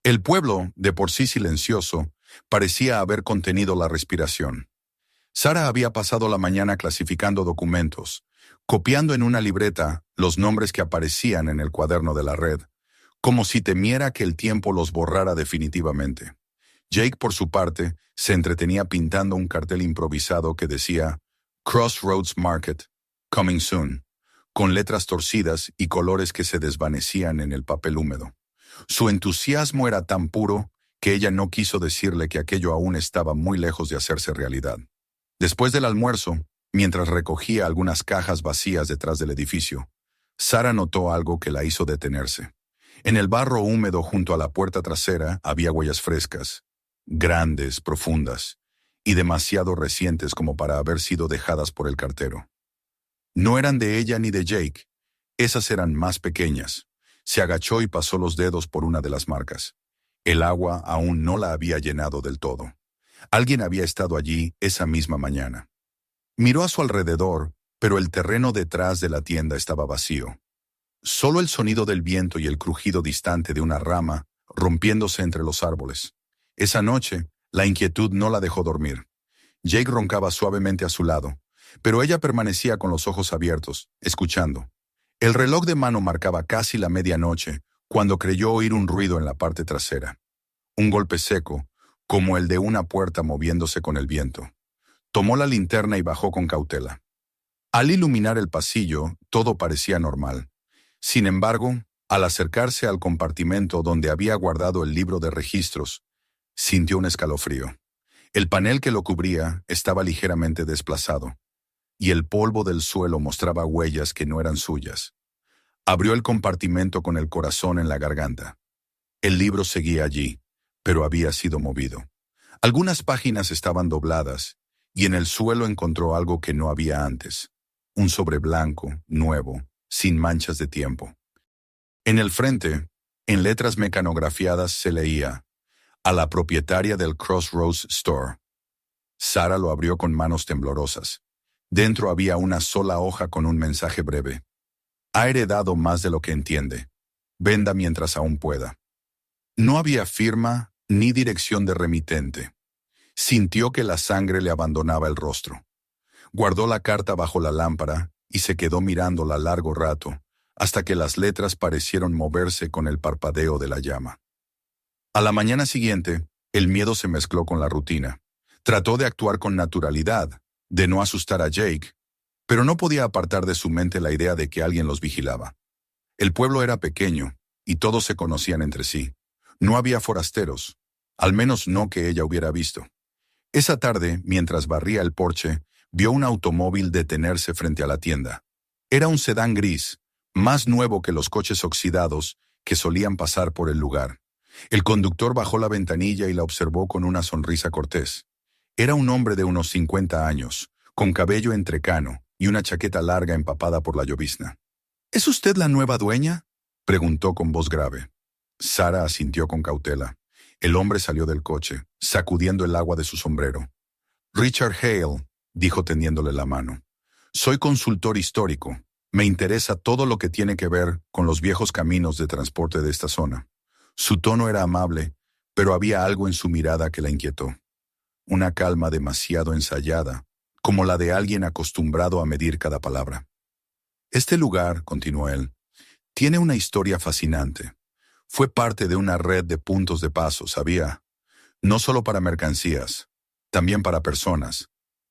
El pueblo, de por sí silencioso, parecía haber contenido la respiración. Sara había pasado la mañana clasificando documentos, copiando en una libreta los nombres que aparecían en el cuaderno de la red, como si temiera que el tiempo los borrara definitivamente. Jake, por su parte, se entretenía pintando un cartel improvisado que decía Crossroads Market, coming soon, con letras torcidas y colores que se desvanecían en el papel húmedo. Su entusiasmo era tan puro que ella no quiso decirle que aquello aún estaba muy lejos de hacerse realidad. Después del almuerzo, mientras recogía algunas cajas vacías detrás del edificio, Sara notó algo que la hizo detenerse. En el barro húmedo junto a la puerta trasera había huellas frescas, grandes, profundas, y demasiado recientes como para haber sido dejadas por el cartero. No eran de ella ni de Jake, esas eran más pequeñas. Se agachó y pasó los dedos por una de las marcas. El agua aún no la había llenado del todo. Alguien había estado allí esa misma mañana. Miró a su alrededor, pero el terreno detrás de la tienda estaba vacío. Solo el sonido del viento y el crujido distante de una rama rompiéndose entre los árboles. Esa noche, la inquietud no la dejó dormir. Jake roncaba suavemente a su lado, pero ella permanecía con los ojos abiertos, escuchando. El reloj de mano marcaba casi la medianoche cuando creyó oír un ruido en la parte trasera. Un golpe seco, como el de una puerta moviéndose con el viento. Tomó la linterna y bajó con cautela. Al iluminar el pasillo, todo parecía normal. Sin embargo, al acercarse al compartimento donde había guardado el libro de registros, sintió un escalofrío. El panel que lo cubría estaba ligeramente desplazado, y el polvo del suelo mostraba huellas que no eran suyas. Abrió el compartimento con el corazón en la garganta. El libro seguía allí, pero había sido movido. Algunas páginas estaban dobladas, y en el suelo encontró algo que no había antes. Un sobre blanco, nuevo, sin manchas de tiempo. En el frente, En letras mecanografiadas se leía: a la propietaria del Crossroads Store. Sara lo abrió con manos temblorosas. Dentro había una sola hoja con un mensaje breve. Ha heredado más de lo que entiende. Venda mientras aún pueda. No había firma ni dirección de remitente. Sintió que la sangre le abandonaba el rostro. Guardó la carta bajo la lámpara y se quedó mirándola largo rato, hasta que las letras parecieron moverse con el parpadeo de la llama. A la mañana siguiente, el miedo se mezcló con la rutina. Trató de actuar con naturalidad, de no asustar a Jake, pero no podía apartar de su mente la idea de que alguien los vigilaba. El pueblo era pequeño, y todos se conocían entre sí. No había forasteros, al menos no que ella hubiera visto. Esa tarde, mientras barría el porche, vio un automóvil detenerse frente a la tienda. Era un sedán gris, más nuevo que los coches oxidados que solían pasar por el lugar. El conductor bajó la ventanilla y la observó con una sonrisa cortés. Era un hombre de unos 50 años, con cabello entrecano y una chaqueta larga empapada por la llovizna. ¿Es usted la nueva dueña?, preguntó con voz grave. Sara asintió con cautela. El hombre salió del coche, sacudiendo el agua de su sombrero. Richard Hale, dijo tendiéndole la mano. Soy consultor histórico. Me interesa todo lo que tiene que ver con los viejos caminos de transporte de esta zona. Su tono era amable, pero había algo en su mirada que la inquietó. Una calma demasiado ensayada, como la de alguien acostumbrado a medir cada palabra. Este lugar, continuó él, tiene una historia fascinante. Fue parte de una red de puntos de paso, ¿sabía? No solo para mercancías, también para personas.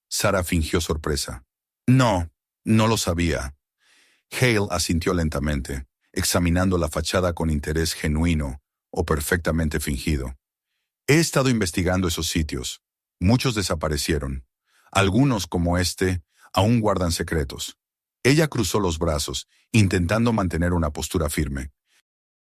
Sara fingió sorpresa. No lo sabía. Hale asintió lentamente, examinando la fachada con interés genuino o perfectamente fingido. He estado investigando esos sitios. Muchos desaparecieron. Algunos, como este, aún guardan secretos. Ella cruzó los brazos, intentando mantener una postura firme.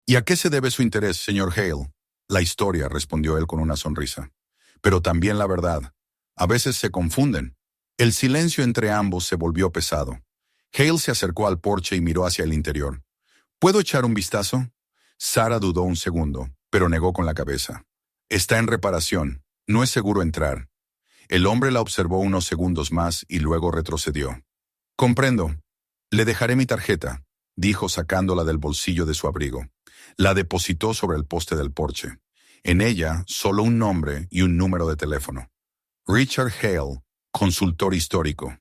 ¿Y a qué se debe su interés, señor Hale? La historia, respondió él con una sonrisa. Pero también la verdad. A veces se confunden. El silencio entre ambos se volvió pesado. Hale se acercó al porche y miró hacia el interior. ¿Puedo echar un vistazo? Sara dudó un segundo, pero negó con la cabeza. Está en reparación. No es seguro entrar. El hombre la observó unos segundos más y luego retrocedió. Comprendo. Le dejaré mi tarjeta, dijo sacándola del bolsillo de su abrigo. La depositó sobre el poste del porche. En ella, solo un nombre y un número de teléfono. Richard Hale, consultor histórico.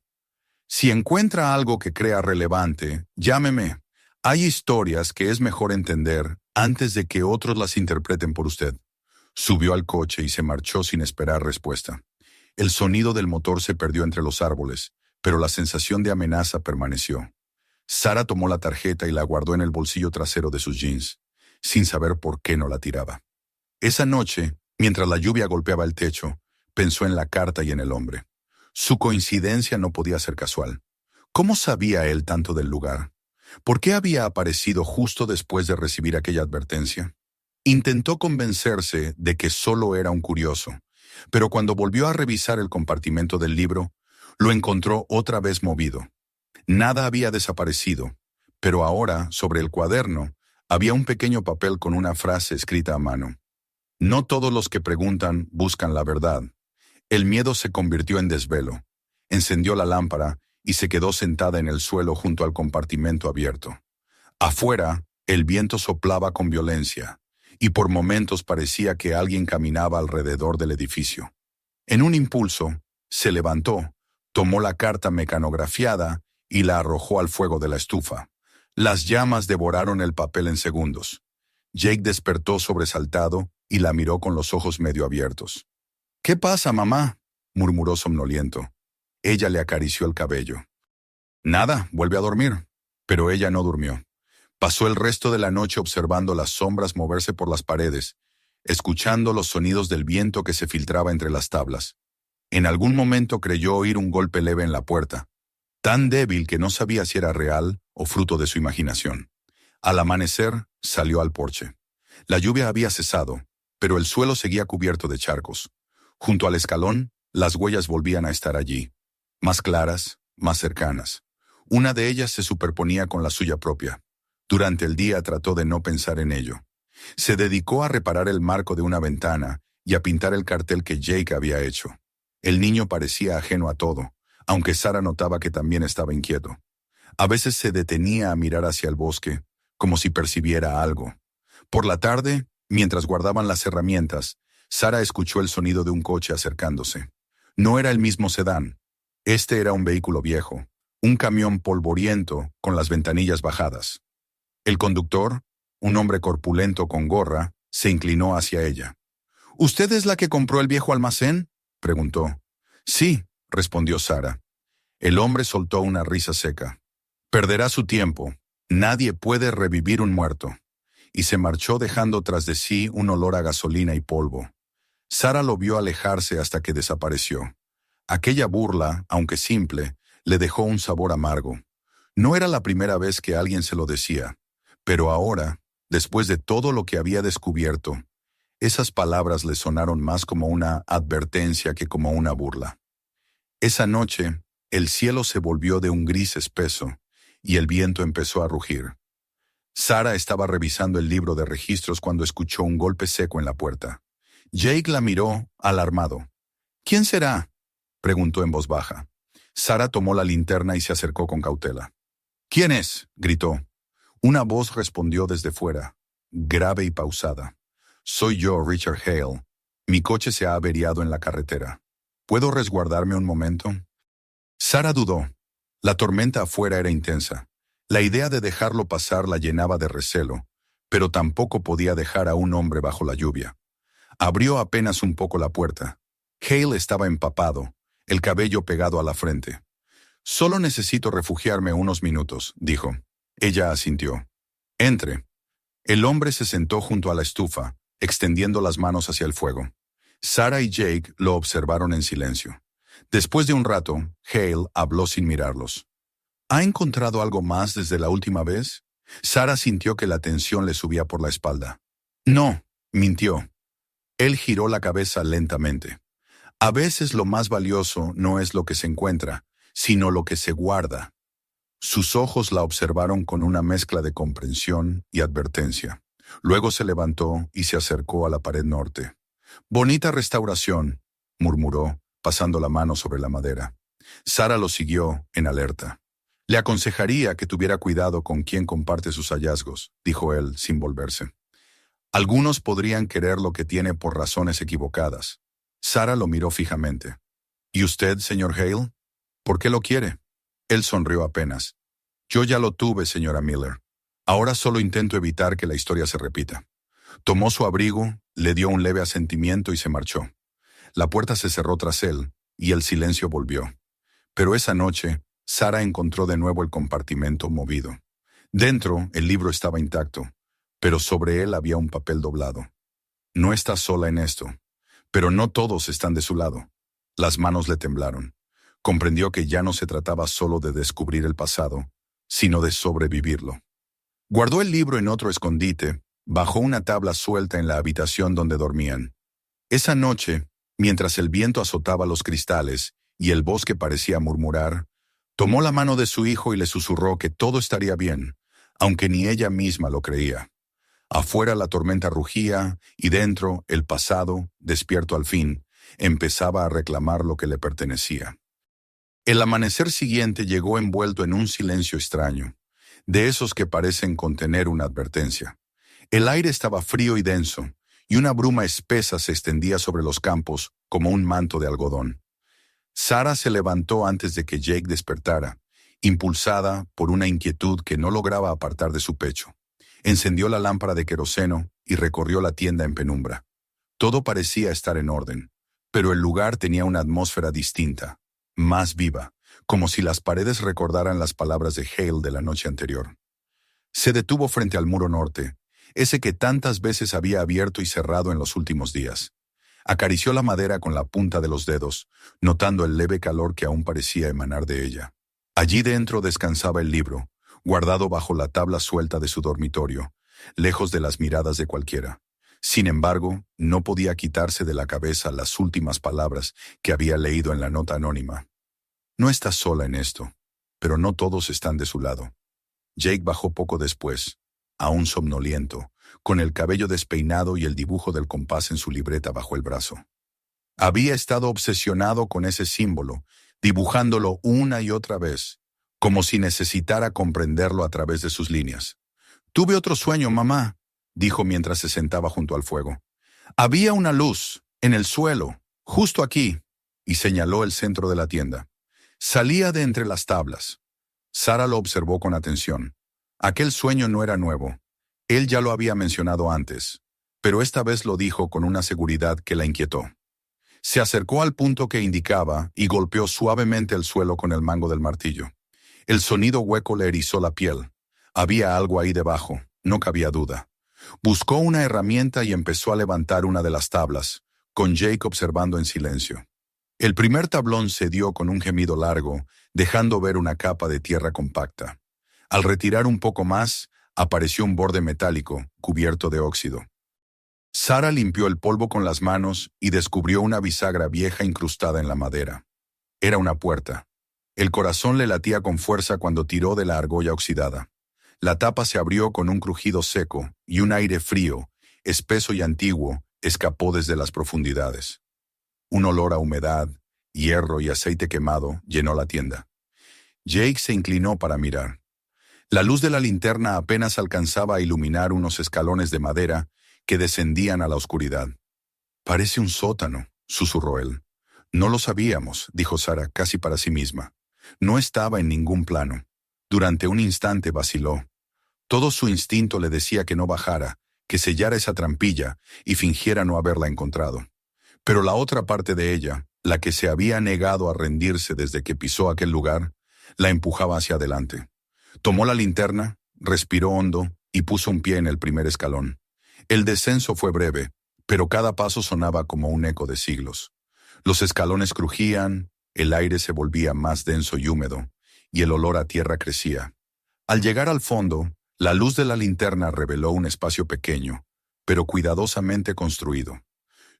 Si encuentra algo que crea relevante, llámeme. Hay historias que es mejor entender antes de que otros las interpreten por usted. Subió al coche y se marchó sin esperar respuesta. El sonido del motor se perdió entre los árboles, pero la sensación de amenaza permaneció. Sara tomó la tarjeta y la guardó en el bolsillo trasero de sus jeans, sin saber por qué no la tiraba. Esa noche, mientras la lluvia golpeaba el techo, pensó en la carta y en el hombre. Su coincidencia no podía ser casual. ¿Cómo sabía él tanto del lugar? ¿Por qué había aparecido justo después de recibir aquella advertencia? Intentó convencerse de que solo era un curioso, pero cuando volvió a revisar el compartimento del libro, lo encontró otra vez movido. Nada había desaparecido, pero ahora, sobre el cuaderno, había un pequeño papel con una frase escrita a mano. No todos los que preguntan buscan la verdad. El miedo se convirtió en desvelo. Encendió la lámpara y se quedó sentada en el suelo junto al compartimento abierto. Afuera, el viento soplaba con violencia, y por momentos parecía que alguien caminaba alrededor del edificio. En un impulso, se levantó, tomó la carta mecanografiada y la arrojó al fuego de la estufa. Las llamas devoraron el papel en segundos. Jake despertó sobresaltado y la miró con los ojos medio abiertos. «¿Qué pasa, mamá?», murmuró somnoliento. Ella le acarició el cabello. «Nada, vuelve a dormir». Pero ella no durmió. Pasó el resto de la noche observando las sombras moverse por las paredes, escuchando los sonidos del viento que se filtraba entre las tablas. En algún momento creyó oír un golpe leve en la puerta, tan débil que no sabía si era real o fruto de su imaginación. Al amanecer, salió al porche. La lluvia había cesado, pero el suelo seguía cubierto de charcos. Junto al escalón, las huellas volvían a estar allí, más claras, más cercanas. Una de ellas se superponía con la suya propia. Durante el día trató de no pensar en ello. Se dedicó a reparar el marco de una ventana y a pintar el cartel que Jake había hecho. El niño parecía ajeno a todo, aunque Sara notaba que también estaba inquieto. A veces se detenía a mirar hacia el bosque, como si percibiera algo. Por la tarde, mientras guardaban las herramientas, Sara escuchó el sonido de un coche acercándose. No era el mismo sedán. Este era un vehículo viejo, un camión polvoriento con las ventanillas bajadas. El conductor, un hombre corpulento con gorra, se inclinó hacia ella. ¿Usted es la que compró el viejo almacén?, preguntó. Sí, respondió Sara. El hombre soltó una risa seca. Perderá su tiempo. Nadie puede revivir un muerto. Y se marchó dejando tras de sí un olor a gasolina y polvo. Sara lo vio alejarse hasta que desapareció. Aquella burla, aunque simple, le dejó un sabor amargo. No era la primera vez que alguien se lo decía, pero ahora, después de todo lo que había descubierto, esas palabras le sonaron más como una advertencia que como una burla. Esa noche, el cielo se volvió de un gris espeso y el viento empezó a rugir. Sara estaba revisando el libro de registros cuando escuchó un golpe seco en la puerta. Jake la miró, alarmado. ¿Quién será?, preguntó en voz baja. Sara tomó la linterna y se acercó con cautela. ¿Quién es?, gritó. Una voz respondió desde fuera, grave y pausada. Soy yo, Richard Hale. Mi coche se ha averiado en la carretera. ¿Puedo resguardarme un momento? Sara dudó. La tormenta afuera era intensa. La idea de dejarlo pasar la llenaba de recelo, pero tampoco podía dejar a un hombre bajo la lluvia. Abrió apenas un poco la puerta. Hale estaba empapado, el cabello pegado a la frente. Solo necesito refugiarme unos minutos, dijo. Ella asintió. Entre. El hombre se sentó junto a la estufa, extendiendo las manos hacia el fuego. Sara y Jake lo observaron en silencio. Después de un rato, Hale habló sin mirarlos. ¿Ha encontrado algo más desde la última vez? Sara sintió que la tensión le subía por la espalda. No, mintió. Él giró la cabeza lentamente. A veces lo más valioso no es lo que se encuentra, sino lo que se guarda. Sus ojos la observaron con una mezcla de comprensión y advertencia. Luego se levantó y se acercó a la pared norte. «Bonita restauración», murmuró, pasando la mano sobre la madera. Sara lo siguió, en alerta. «Le aconsejaría que tuviera cuidado con quién comparte sus hallazgos», dijo él, sin volverse. «Algunos podrían querer lo que tiene por razones equivocadas». Sara lo miró fijamente. «¿Y usted, señor Hale? ¿Por qué lo quiere?» Él sonrió apenas. «Yo ya lo tuve, señora Miller. Ahora solo intento evitar que la historia se repita». Tomó su abrigo, le dio un leve asentimiento y se marchó. La puerta se cerró tras él, y el silencio volvió. Pero esa noche, Sara encontró de nuevo el compartimento movido. Dentro, el libro estaba intacto, pero sobre él había un papel doblado. «No está sola en esto, pero no todos están de su lado». Las manos le temblaron. Comprendió que ya no se trataba solo de descubrir el pasado, sino de sobrevivirlo. Guardó el libro en otro escondite, bajó una tabla suelta en la habitación donde dormían. Esa noche, mientras el viento azotaba los cristales y el bosque parecía murmurar, tomó la mano de su hijo y le susurró que todo estaría bien, aunque ni ella misma lo creía. Afuera la tormenta rugía y dentro el pasado, despierto al fin, empezaba a reclamar lo que le pertenecía. El amanecer siguiente llegó envuelto en un silencio extraño, de esos que parecen contener una advertencia. El aire estaba frío y denso, y una bruma espesa se extendía sobre los campos como un manto de algodón. Sara se levantó antes de que Jake despertara, impulsada por una inquietud que no lograba apartar de su pecho. Encendió la lámpara de queroseno y recorrió la tienda en penumbra. Todo parecía estar en orden, pero el lugar tenía una atmósfera distinta, más viva, como si las paredes recordaran las palabras de Hale de la noche anterior. Se detuvo frente al muro norte, ese que tantas veces había abierto y cerrado en los últimos días. Acarició la madera con la punta de los dedos, notando el leve calor que aún parecía emanar de ella. Allí dentro descansaba el libro, guardado bajo la tabla suelta de su dormitorio, lejos de las miradas de cualquiera. Sin embargo, no podía quitarse de la cabeza las últimas palabras que había leído en la nota anónima. «No estás sola en esto, pero no todos están de su lado». Jake bajó poco después. aún somnoliento, con el cabello despeinado y el dibujo del compás en su libreta bajo el brazo. Había estado obsesionado con ese símbolo, dibujándolo una y otra vez, como si necesitara comprenderlo a través de sus líneas. «Tuve otro sueño, mamá», dijo mientras se sentaba junto al fuego. «Había una luz, en el suelo, justo aquí», y señaló el centro de la tienda. Salía de entre las tablas. Sara lo observó con atención. Aquel sueño no era nuevo. Él ya lo había mencionado antes, pero esta vez lo dijo con una seguridad que la inquietó. Se acercó al punto que indicaba y golpeó suavemente el suelo con el mango del martillo. El sonido hueco le erizó la piel. Había algo ahí debajo, no cabía duda. Buscó una herramienta y empezó a levantar una de las tablas, con Jake observando en silencio. El primer tablón cedió con un gemido largo, dejando ver una capa de tierra compacta. Al retirar un poco más, apareció un borde metálico, cubierto de óxido. Sara limpió el polvo con las manos y descubrió una bisagra vieja incrustada en la madera. Era una puerta. El corazón le latía con fuerza cuando tiró de la argolla oxidada. La tapa se abrió con un crujido seco y un aire frío, espeso y antiguo, escapó desde las profundidades. Un olor a humedad, hierro y aceite quemado llenó la tienda. Jake se inclinó para mirar. La luz de la linterna apenas alcanzaba a iluminar unos escalones de madera que descendían a la oscuridad. «Parece un sótano», susurró él. «No lo sabíamos», dijo Sara casi para sí misma. No estaba en ningún plano. Durante un instante vaciló. Todo su instinto le decía que no bajara, que sellara esa trampilla y fingiera no haberla encontrado. Pero la otra parte de ella, la que se había negado a rendirse desde que pisó aquel lugar, la empujaba hacia adelante. Tomó la linterna, respiró hondo y puso un pie en el primer escalón. El descenso fue breve, pero cada paso sonaba como un eco de siglos. Los escalones crujían, el aire se volvía más denso y húmedo, y el olor a tierra crecía. Al llegar al fondo, la luz de la linterna reveló un espacio pequeño, pero cuidadosamente construido.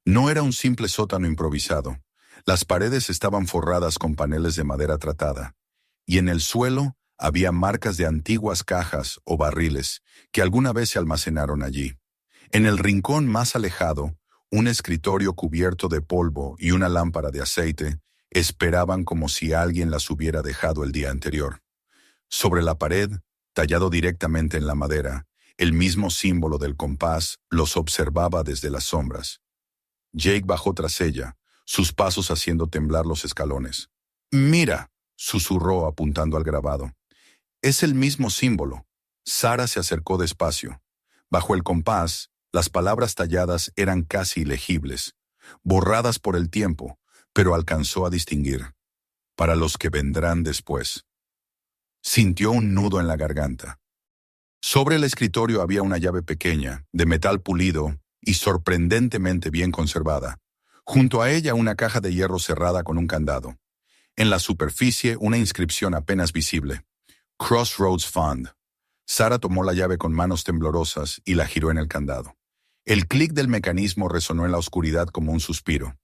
No era un simple sótano improvisado. Las paredes estaban forradas con paneles de madera tratada, y en el suelo había marcas de antiguas cajas o barriles que alguna vez se almacenaron allí. En el rincón más alejado, un escritorio cubierto de polvo y una lámpara de aceite esperaban como si alguien las hubiera dejado el día anterior. Sobre la pared, tallado directamente en la madera, el mismo símbolo del compás los observaba desde las sombras. Jake bajó tras ella, sus pasos haciendo temblar los escalones. «Mira», susurró apuntando al grabado. «Es el mismo símbolo». Sara se acercó despacio. Bajo el compás, las palabras talladas eran casi ilegibles, borradas por el tiempo, pero alcanzó a distinguir. «Para los que vendrán después». Sintió un nudo en la garganta. Sobre el escritorio había una llave pequeña, de metal pulido y sorprendentemente bien conservada. Junto a ella una caja de hierro cerrada con un candado. En la superficie una inscripción apenas visible. Crossroads Fund. Sara tomó la llave con manos temblorosas y la giró en el candado. El clic del mecanismo resonó en la oscuridad como un suspiro.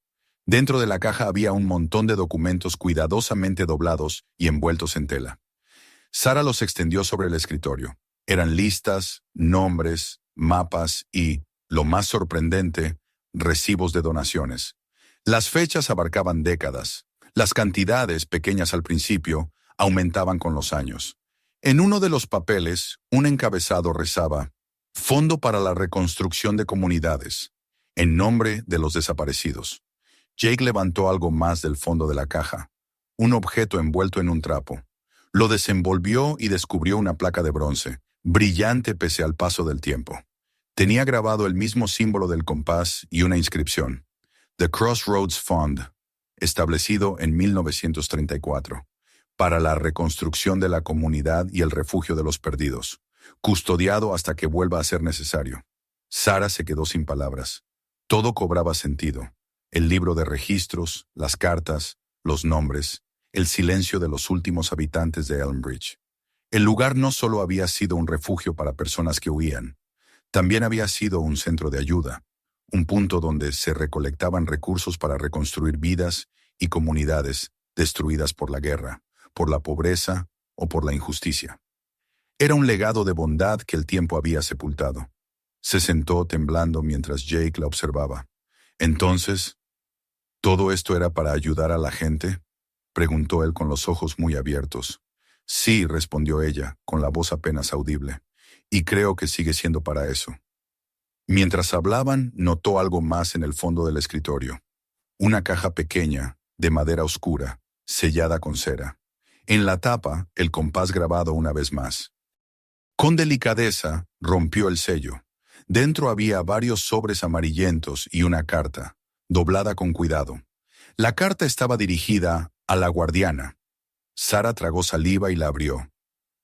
Dentro de la caja había un montón de documentos cuidadosamente doblados y envueltos en tela. Sara los extendió sobre el escritorio. Eran listas, nombres, mapas y, lo más sorprendente, recibos de donaciones. Las fechas abarcaban décadas. Las cantidades, pequeñas al principio, aumentaban con los años. En uno de los papeles, un encabezado rezaba: «Fondo para la reconstrucción de comunidades, en nombre de los desaparecidos». Jake levantó algo más del fondo de la caja, un objeto envuelto en un trapo. Lo desenvolvió y descubrió una placa de bronce, brillante pese al paso del tiempo. Tenía grabado el mismo símbolo del compás y una inscripción: The Crossroads Fund, establecido en 1934, para la reconstrucción de la comunidad y el refugio de los perdidos, custodiado hasta que vuelva a ser necesario. Sara se quedó sin palabras. Todo cobraba sentido. El libro de registros, las cartas, los nombres, el silencio de los últimos habitantes de Elmbridge. El lugar no solo había sido un refugio para personas que huían, también había sido un centro de ayuda, un punto donde se recolectaban recursos para reconstruir vidas y comunidades destruidas por la guerra, por la pobreza o por la injusticia. Era un legado de bondad que el tiempo había sepultado. Se sentó temblando mientras Jake la observaba. Entonces, ¿todo esto era para ayudar a la gente?, preguntó él con los ojos muy abiertos. Sí, respondió ella, con la voz apenas audible. Y creo que sigue siendo para eso. Mientras hablaban, notó algo más en el fondo del escritorio. Una caja pequeña, de madera oscura, sellada con cera. En la tapa, el compás grabado una vez más. Con delicadeza, rompió el sello. Dentro había varios sobres amarillentos y una carta, doblada con cuidado. La carta estaba dirigida a la guardiana. Sara tragó saliva y la abrió.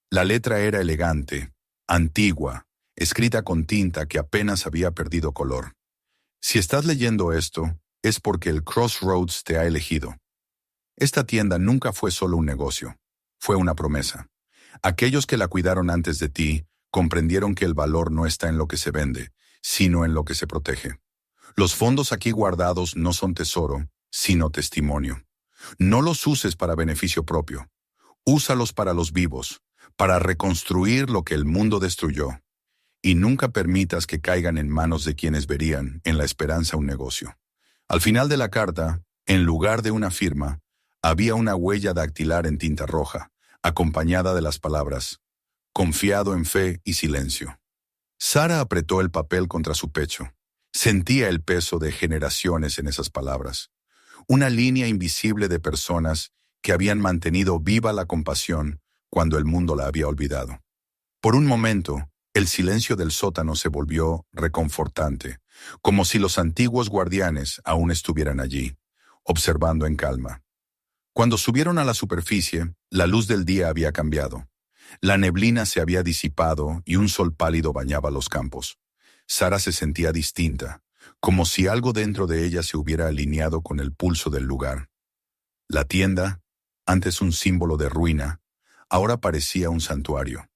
La letra era elegante, antigua, escrita con tinta que apenas había perdido color. Si estás leyendo esto, es porque el Crossroads te ha elegido. Esta tienda nunca fue solo un negocio, fue una promesa. Aquellos que la cuidaron antes de ti comprendieron que el valor no está en lo que se vende, sino en lo que se protege. Los fondos aquí guardados no son tesoro, sino testimonio. No los uses para beneficio propio. Úsalos para los vivos, para reconstruir lo que el mundo destruyó. Y nunca permitas que caigan en manos de quienes verían en la esperanza un negocio. Al final de la carta, en lugar de una firma, había una huella dactilar en tinta roja, acompañada de las palabras, confiado en fe y silencio. Sara apretó el papel contra su pecho. Sentía el peso de generaciones en esas palabras. Una línea invisible de personas que habían mantenido viva la compasión cuando el mundo la había olvidado. Por un momento, el silencio del sótano se volvió reconfortante, como si los antiguos guardianes aún estuvieran allí, observando en calma. Cuando subieron a la superficie, la luz del día había cambiado. La neblina se había disipado y un sol pálido bañaba los campos. Sara se sentía distinta, como si algo dentro de ella se hubiera alineado con el pulso del lugar. La tienda, antes un símbolo de ruina, ahora parecía un santuario.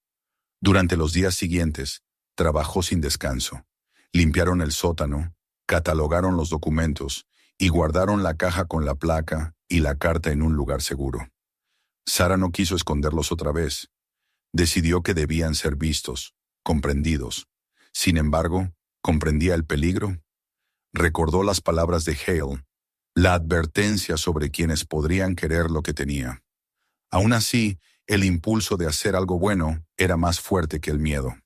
Durante los días siguientes, trabajó sin descanso. Limpiaron el sótano, catalogaron los documentos y guardaron la caja con la placa y la carta en un lugar seguro. Sara no quiso esconderlos otra vez. Decidió que debían ser vistos, comprendidos. Sin embargo, ¿comprendía el peligro? Recordó las palabras de Hale, la advertencia sobre quienes podrían querer lo que tenía. Aún así, el impulso de hacer algo bueno era más fuerte que el miedo.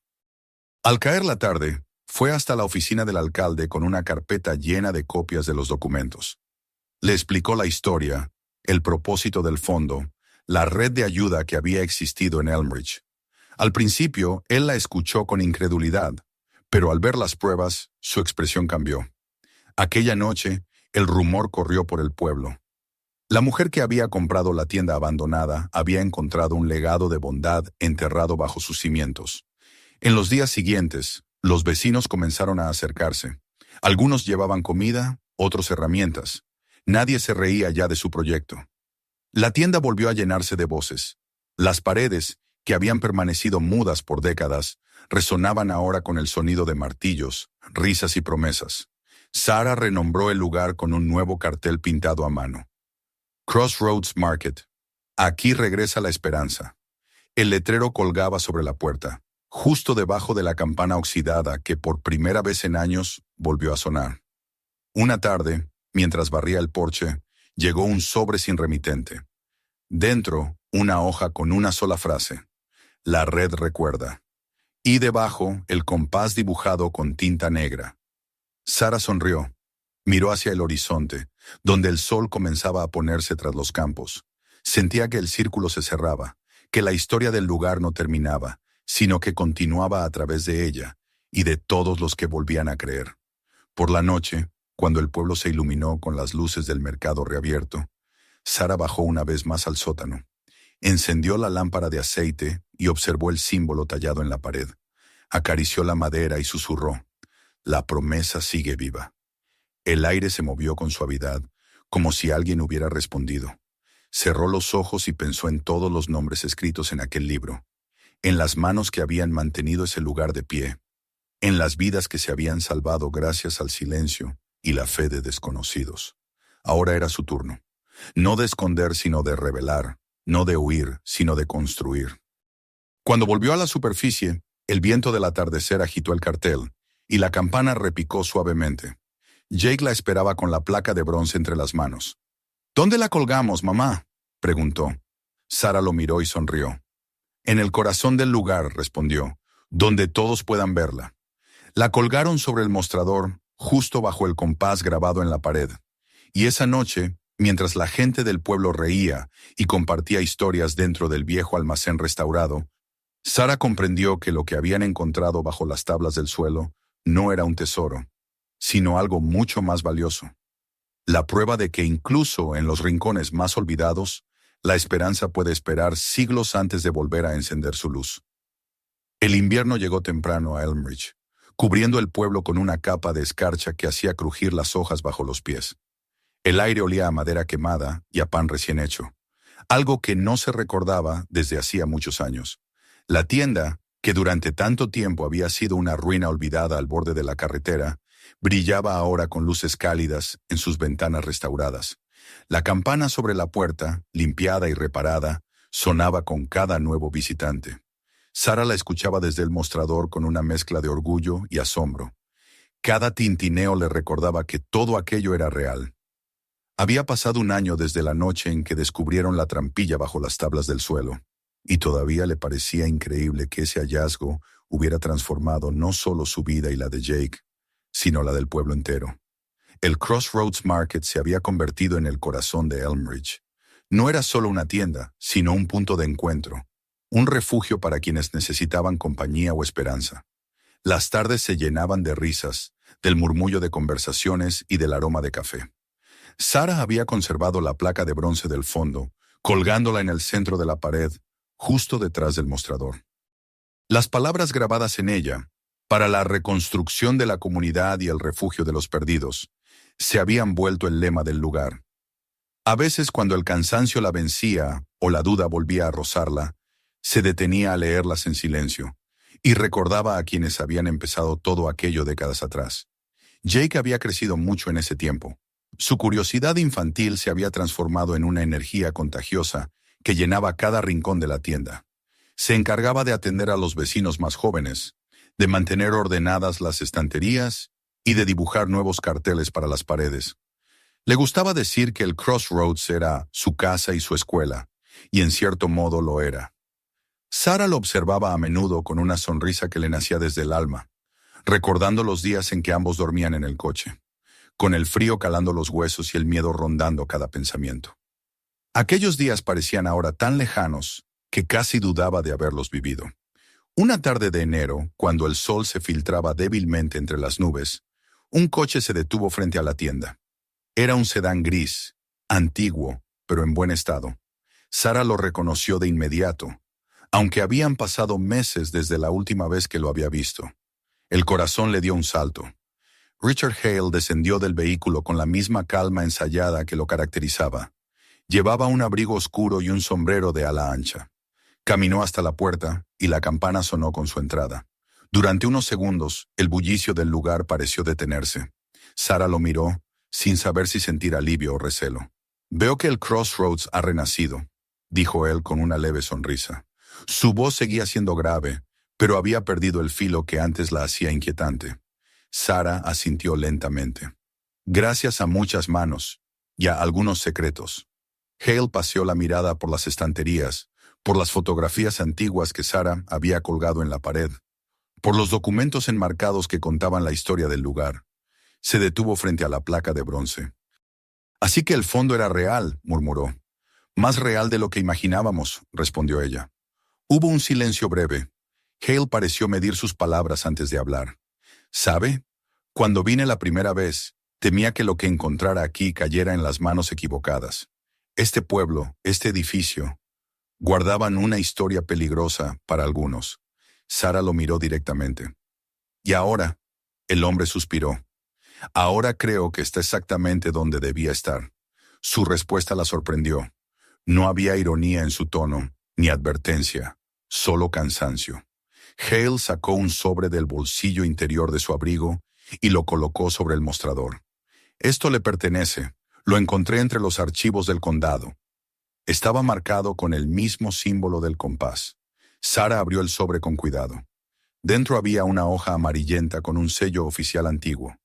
Al caer la tarde, fue hasta la oficina del alcalde con una carpeta llena de copias de los documentos. Le explicó la historia, el propósito del fondo, la red de ayuda que había existido en Elmridge. Al principio, él la escuchó con incredulidad, pero al ver las pruebas, su expresión cambió. Aquella noche, el rumor corrió por el pueblo. La mujer que había comprado la tienda abandonada había encontrado un legado de bondad enterrado bajo sus cimientos. En los días siguientes, los vecinos comenzaron a acercarse. Algunos llevaban comida, otros herramientas. Nadie se reía ya de su proyecto. La tienda volvió a llenarse de voces. Las paredes, que habían permanecido mudas por décadas, resonaban ahora con el sonido de martillos, risas y promesas. Sara renombró el lugar con un nuevo cartel pintado a mano. Crossroads Market. Aquí regresa la esperanza. El letrero colgaba sobre la puerta, justo debajo de la campana oxidada que por primera vez en años volvió a sonar. Una tarde, mientras barría el porche, llegó un sobre sin remitente. Dentro, una hoja con una sola frase. La red recuerda. Y debajo, el compás dibujado con tinta negra. Sara sonrió. Miró hacia el horizonte, donde el sol comenzaba a ponerse tras los campos. Sentía que el círculo se cerraba, que la historia del lugar no terminaba, sino que continuaba a través de ella y de todos los que volvían a creer. Por la noche, cuando el pueblo se iluminó con las luces del mercado reabierto, Sara bajó una vez más al sótano. Encendió la lámpara de aceite y observó el símbolo tallado en la pared. Acarició la madera y susurró: «La promesa sigue viva». El aire se movió con suavidad, como si alguien hubiera respondido. Cerró los ojos y pensó en todos los nombres escritos en aquel libro, en las manos que habían mantenido ese lugar de pie, en las vidas que se habían salvado gracias al silencio y la fe de desconocidos. Ahora era su turno, no de esconder sino de revelar, no de huir sino de construir. Cuando volvió a la superficie, el viento del atardecer agitó el cartel, y la campana repicó suavemente. Jake la esperaba con la placa de bronce entre las manos. ¿Dónde la colgamos, mamá?, preguntó. Sara lo miró y sonrió. En el corazón del lugar, respondió, donde todos puedan verla. La colgaron sobre el mostrador, justo bajo el compás grabado en la pared. Y esa noche, mientras la gente del pueblo reía y compartía historias dentro del viejo almacén restaurado, Sara comprendió que lo que habían encontrado bajo las tablas del suelo no era un tesoro, sino algo mucho más valioso. La prueba de que incluso en los rincones más olvidados, la esperanza puede esperar siglos antes de volver a encender su luz. El invierno llegó temprano a Elmridge, cubriendo el pueblo con una capa de escarcha que hacía crujir las hojas bajo los pies. El aire olía a madera quemada y a pan recién hecho, algo que no se recordaba desde hacía muchos años. La tienda, que durante tanto tiempo había sido una ruina olvidada al borde de la carretera, brillaba ahora con luces cálidas en sus ventanas restauradas. La campana sobre la puerta, limpiada y reparada, sonaba con cada nuevo visitante. Sara la escuchaba desde el mostrador con una mezcla de orgullo y asombro. Cada tintineo le recordaba que todo aquello era real. Había pasado un año desde la noche en que descubrieron la trampilla bajo las tablas del suelo, y todavía le parecía increíble que ese hallazgo hubiera transformado no solo su vida y la de Jake, sino la del pueblo entero. El Crossroads Market se había convertido en el corazón de Elmridge. No era solo una tienda, sino un punto de encuentro, un refugio para quienes necesitaban compañía o esperanza. Las tardes se llenaban de risas, del murmullo de conversaciones y del aroma de café. Sara había conservado la placa de bronce del fondo, colgándola en el centro de la pared, justo detrás del mostrador. Las palabras grabadas en ella, para la reconstrucción de la comunidad y el refugio de los perdidos, se habían vuelto el lema del lugar. A veces, cuando el cansancio la vencía o la duda volvía a rozarla, se detenía a leerlas en silencio y recordaba a quienes habían empezado todo aquello décadas atrás. Jake había crecido mucho en ese tiempo. Su curiosidad infantil se había transformado en una energía contagiosa que llenaba cada rincón de la tienda. Se encargaba de atender a los vecinos más jóvenes, de mantener ordenadas las estanterías y de dibujar nuevos carteles para las paredes. Le gustaba decir que el Crossroads era su casa y su escuela, y en cierto modo lo era. Sara lo observaba a menudo con una sonrisa que le nacía desde el alma, recordando los días en que ambos dormían en el coche, con el frío calando los huesos y el miedo rondando cada pensamiento. Aquellos días parecían ahora tan lejanos que casi dudaba de haberlos vivido. Una tarde de enero, cuando el sol se filtraba débilmente entre las nubes, un coche se detuvo frente a la tienda. Era un sedán gris, antiguo, pero en buen estado. Sara lo reconoció de inmediato, aunque habían pasado meses desde la última vez que lo había visto. El corazón le dio un salto. Richard Hale descendió del vehículo con la misma calma ensayada que lo caracterizaba. Llevaba un abrigo oscuro y un sombrero de ala ancha. Caminó hasta la puerta y la campana sonó con su entrada. Durante unos segundos, el bullicio del lugar pareció detenerse. Sara lo miró, sin saber si sentir alivio o recelo. «Veo que el Crossroads ha renacido», dijo él con una leve sonrisa. Su voz seguía siendo grave, pero había perdido el filo que antes la hacía inquietante. Sara asintió lentamente. «Gracias a muchas manos y a algunos secretos». Hale paseó la mirada por las estanterías, por las fotografías antiguas que Sara había colgado en la pared, por los documentos enmarcados que contaban la historia del lugar. Se detuvo frente a la placa de bronce. «Así que el fondo era real», murmuró. «Más real de lo que imaginábamos», respondió ella. Hubo un silencio breve. Hale pareció medir sus palabras antes de hablar. «¿Sabe? Cuando vine la primera vez, temía que lo que encontrara aquí cayera en las manos equivocadas. Este pueblo, este edificio, guardaban una historia peligrosa para algunos». Sara lo miró directamente. «Y ahora», el hombre suspiró, «ahora creo que está exactamente donde debía estar». Su respuesta la sorprendió. No había ironía en su tono, ni advertencia, solo cansancio. Hale sacó un sobre del bolsillo interior de su abrigo y lo colocó sobre el mostrador. «Esto le pertenece. Lo encontré entre los archivos del condado». Estaba marcado con el mismo símbolo del compás. Sara abrió el sobre con cuidado. Dentro había una hoja amarillenta con un sello oficial antiguo.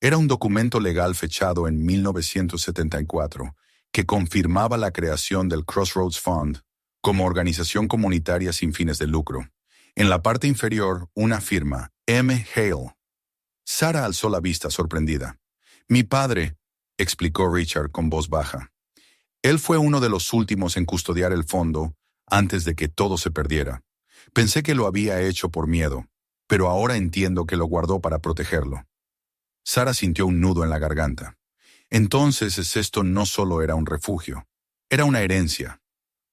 Era un documento legal fechado en 1974 que confirmaba la creación del Crossroads Fund como organización comunitaria sin fines de lucro. En la parte inferior, una firma, M. Hale. Sara alzó la vista sorprendida. «Mi padre», explicó Richard con voz baja. «Él fue uno de los últimos en custodiar el fondo antes de que todo se perdiera. Pensé que lo había hecho por miedo, pero ahora entiendo que lo guardó para protegerlo». Sara sintió un nudo en la garganta. Entonces esto no solo era un refugio, era una herencia.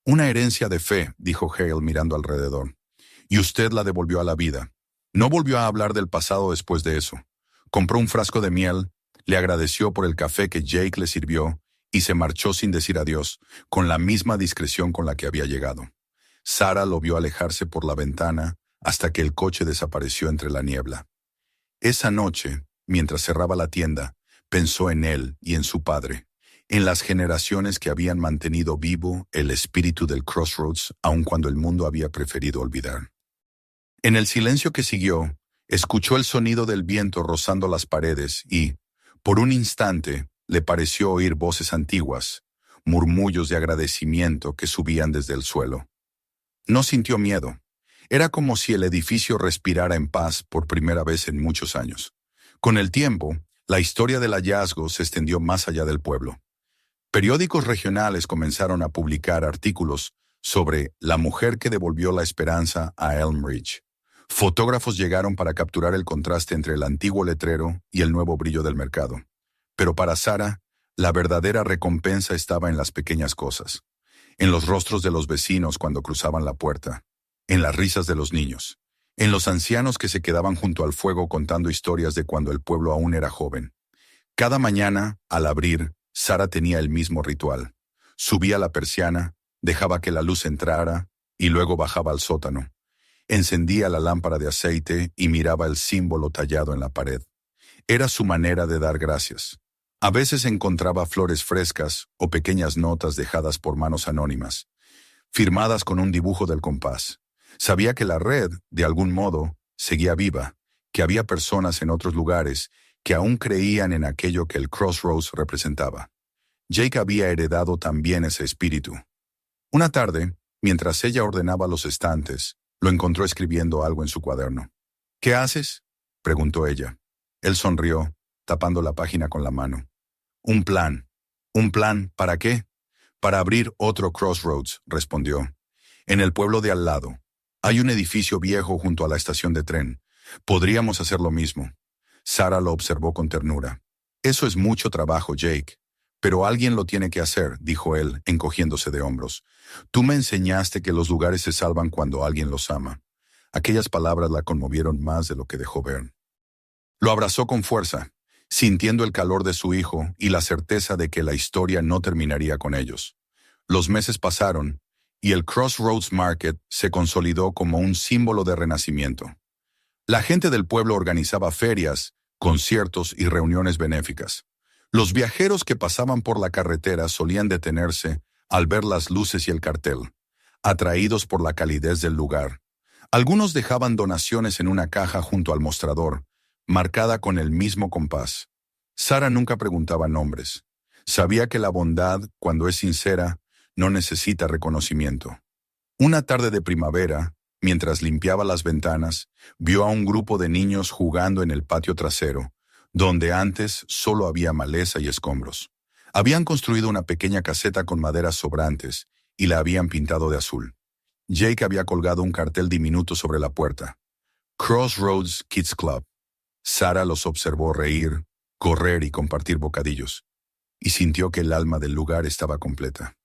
«Una herencia de fe», dijo Hale mirando alrededor. «Y usted la devolvió a la vida. No volvió a hablar del pasado después de eso. Compró un frasco de miel, le agradeció por el café que Jake le sirvió y se marchó sin decir adiós, con la misma discreción con la que había llegado». Sara lo vio alejarse por la ventana hasta que el coche desapareció entre la niebla. Esa noche, mientras cerraba la tienda, pensó en él y en su padre, en las generaciones que habían mantenido vivo el espíritu del Crossroads aun cuando el mundo había preferido olvidar. En el silencio que siguió, escuchó el sonido del viento rozando las paredes y, por un instante, le pareció oír voces antiguas, murmullos de agradecimiento que subían desde el suelo. No sintió miedo. Era como si el edificio respirara en paz por primera vez en muchos años. Con el tiempo, la historia del hallazgo se extendió más allá del pueblo. Periódicos regionales comenzaron a publicar artículos sobre la mujer que devolvió la esperanza a Elm Ridge. Fotógrafos llegaron para capturar el contraste entre el antiguo letrero y el nuevo brillo del mercado. Pero para Sara, la verdadera recompensa estaba en las pequeñas cosas, en los rostros de los vecinos cuando cruzaban la puerta, en las risas de los niños, en los ancianos que se quedaban junto al fuego contando historias de cuando el pueblo aún era joven. Cada mañana, al abrir, Sara tenía el mismo ritual. Subía la persiana, dejaba que la luz entrara y luego bajaba al sótano. Encendía la lámpara de aceite y miraba el símbolo tallado en la pared. Era su manera de dar gracias. A veces encontraba flores frescas o pequeñas notas dejadas por manos anónimas, firmadas con un dibujo del compás. Sabía que la red, de algún modo, seguía viva, que había personas en otros lugares que aún creían en aquello que el Crossroads representaba. Jake había heredado también ese espíritu. Una tarde, mientras ella ordenaba los estantes, lo encontró escribiendo algo en su cuaderno. «¿Qué haces?», preguntó ella. Él sonrió, tapando la página con la mano. «Un plan». «¿Un plan para qué?». «Para abrir otro Crossroads», respondió. «En el pueblo de al lado. Hay un edificio viejo junto a la estación de tren. Podríamos hacer lo mismo». Sara lo observó con ternura. «Eso es mucho trabajo, Jake. Pero alguien lo tiene que hacer», dijo él, encogiéndose de hombros. «Tú me enseñaste que los lugares se salvan cuando alguien los ama». Aquellas palabras la conmovieron más de lo que dejó ver. Lo abrazó con fuerza, sintiendo el calor de su hijo y la certeza de que la historia no terminaría con ellos. Los meses pasaron, y el Crossroads Market se consolidó como un símbolo de renacimiento. La gente del pueblo organizaba ferias, conciertos y reuniones benéficas. Los viajeros que pasaban por la carretera solían detenerse al ver las luces y el cartel, atraídos por la calidez del lugar. Algunos dejaban donaciones en una caja junto al mostrador, marcada con el mismo compás. Sara nunca preguntaba nombres. Sabía que la bondad, cuando es sincera, no necesita reconocimiento. Una tarde de primavera, mientras limpiaba las ventanas, vio a un grupo de niños jugando en el patio trasero, donde antes solo había maleza y escombros. Habían construido una pequeña caseta con maderas sobrantes y la habían pintado de azul. Jake había colgado un cartel diminuto sobre la puerta. Crossroads Kids Club. Sara los observó reír, correr y compartir bocadillos, y sintió que el alma del lugar estaba completa.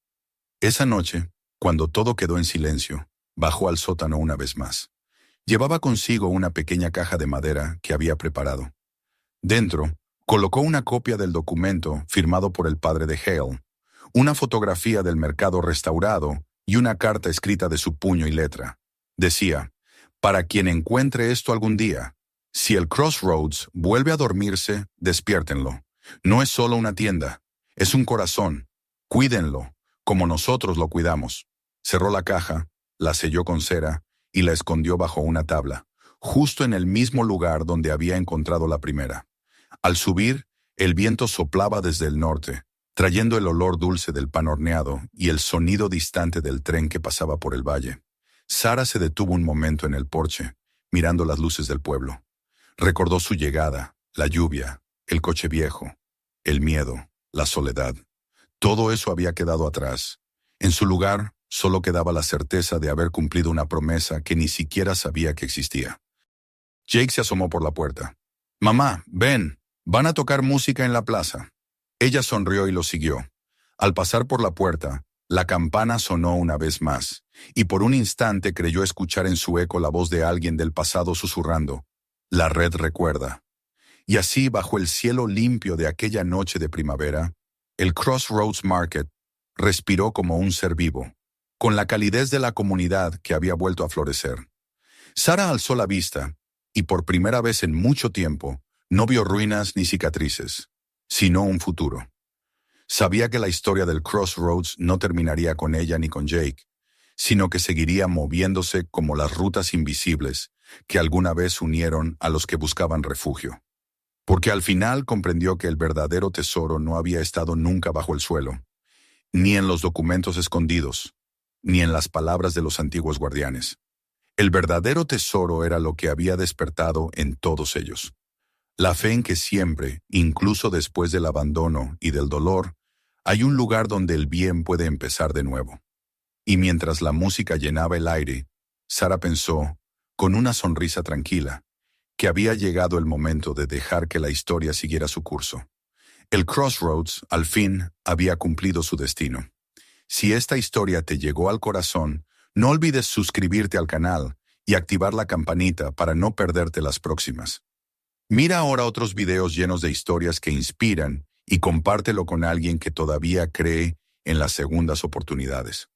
Esa noche, cuando todo quedó en silencio, bajó al sótano una vez más. Llevaba consigo una pequeña caja de madera que había preparado. Dentro, colocó una copia del documento firmado por el padre de Hale, una fotografía del mercado restaurado y una carta escrita de su puño y letra. Decía: «Para quien encuentre esto algún día, si el Crossroads vuelve a dormirse, despiértenlo. No es solo una tienda, es un corazón. Cuídenlo, como nosotros lo cuidamos». Cerró la caja, la selló con cera y la escondió bajo una tabla, justo en el mismo lugar donde había encontrado la primera. Al subir, el viento soplaba desde el norte, trayendo el olor dulce del pan horneado y el sonido distante del tren que pasaba por el valle. Sara se detuvo un momento en el porche, mirando las luces del pueblo. Recordó su llegada, la lluvia, el coche viejo, el miedo, la soledad. Todo eso había quedado atrás. En su lugar, solo quedaba la certeza de haber cumplido una promesa que ni siquiera sabía que existía. Jake se asomó por la puerta. «Mamá, ven, van a tocar música en la plaza». Ella sonrió y lo siguió. Al pasar por la puerta, la campana sonó una vez más, y por un instante creyó escuchar en su eco la voz de alguien del pasado susurrando: «La red recuerda». Y así, bajo el cielo limpio de aquella noche de primavera, el Crossroads Market respiró como un ser vivo, con la calidez de la comunidad que había vuelto a florecer. Sara alzó la vista, y por primera vez en mucho tiempo, no vio ruinas ni cicatrices, sino un futuro. Sabía que la historia del Crossroads no terminaría con ella ni con Jake, sino que seguiría moviéndose como las rutas invisibles que alguna vez unieron a los que buscaban refugio. Porque al final comprendió que el verdadero tesoro no había estado nunca bajo el suelo, ni en los documentos escondidos, ni en las palabras de los antiguos guardianes. El verdadero tesoro era lo que había despertado en todos ellos. La fe en que siempre, incluso después del abandono y del dolor, hay un lugar donde el bien puede empezar de nuevo. Y mientras la música llenaba el aire, Sara pensó, con una sonrisa tranquila, que había llegado el momento de dejar que la historia siguiera su curso. El Crossroads, al fin, había cumplido su destino. Si esta historia te llegó al corazón, no olvides suscribirte al canal y activar la campanita para no perderte las próximas. Mira ahora otros videos llenos de historias que inspiran y compártelo con alguien que todavía cree en las segundas oportunidades.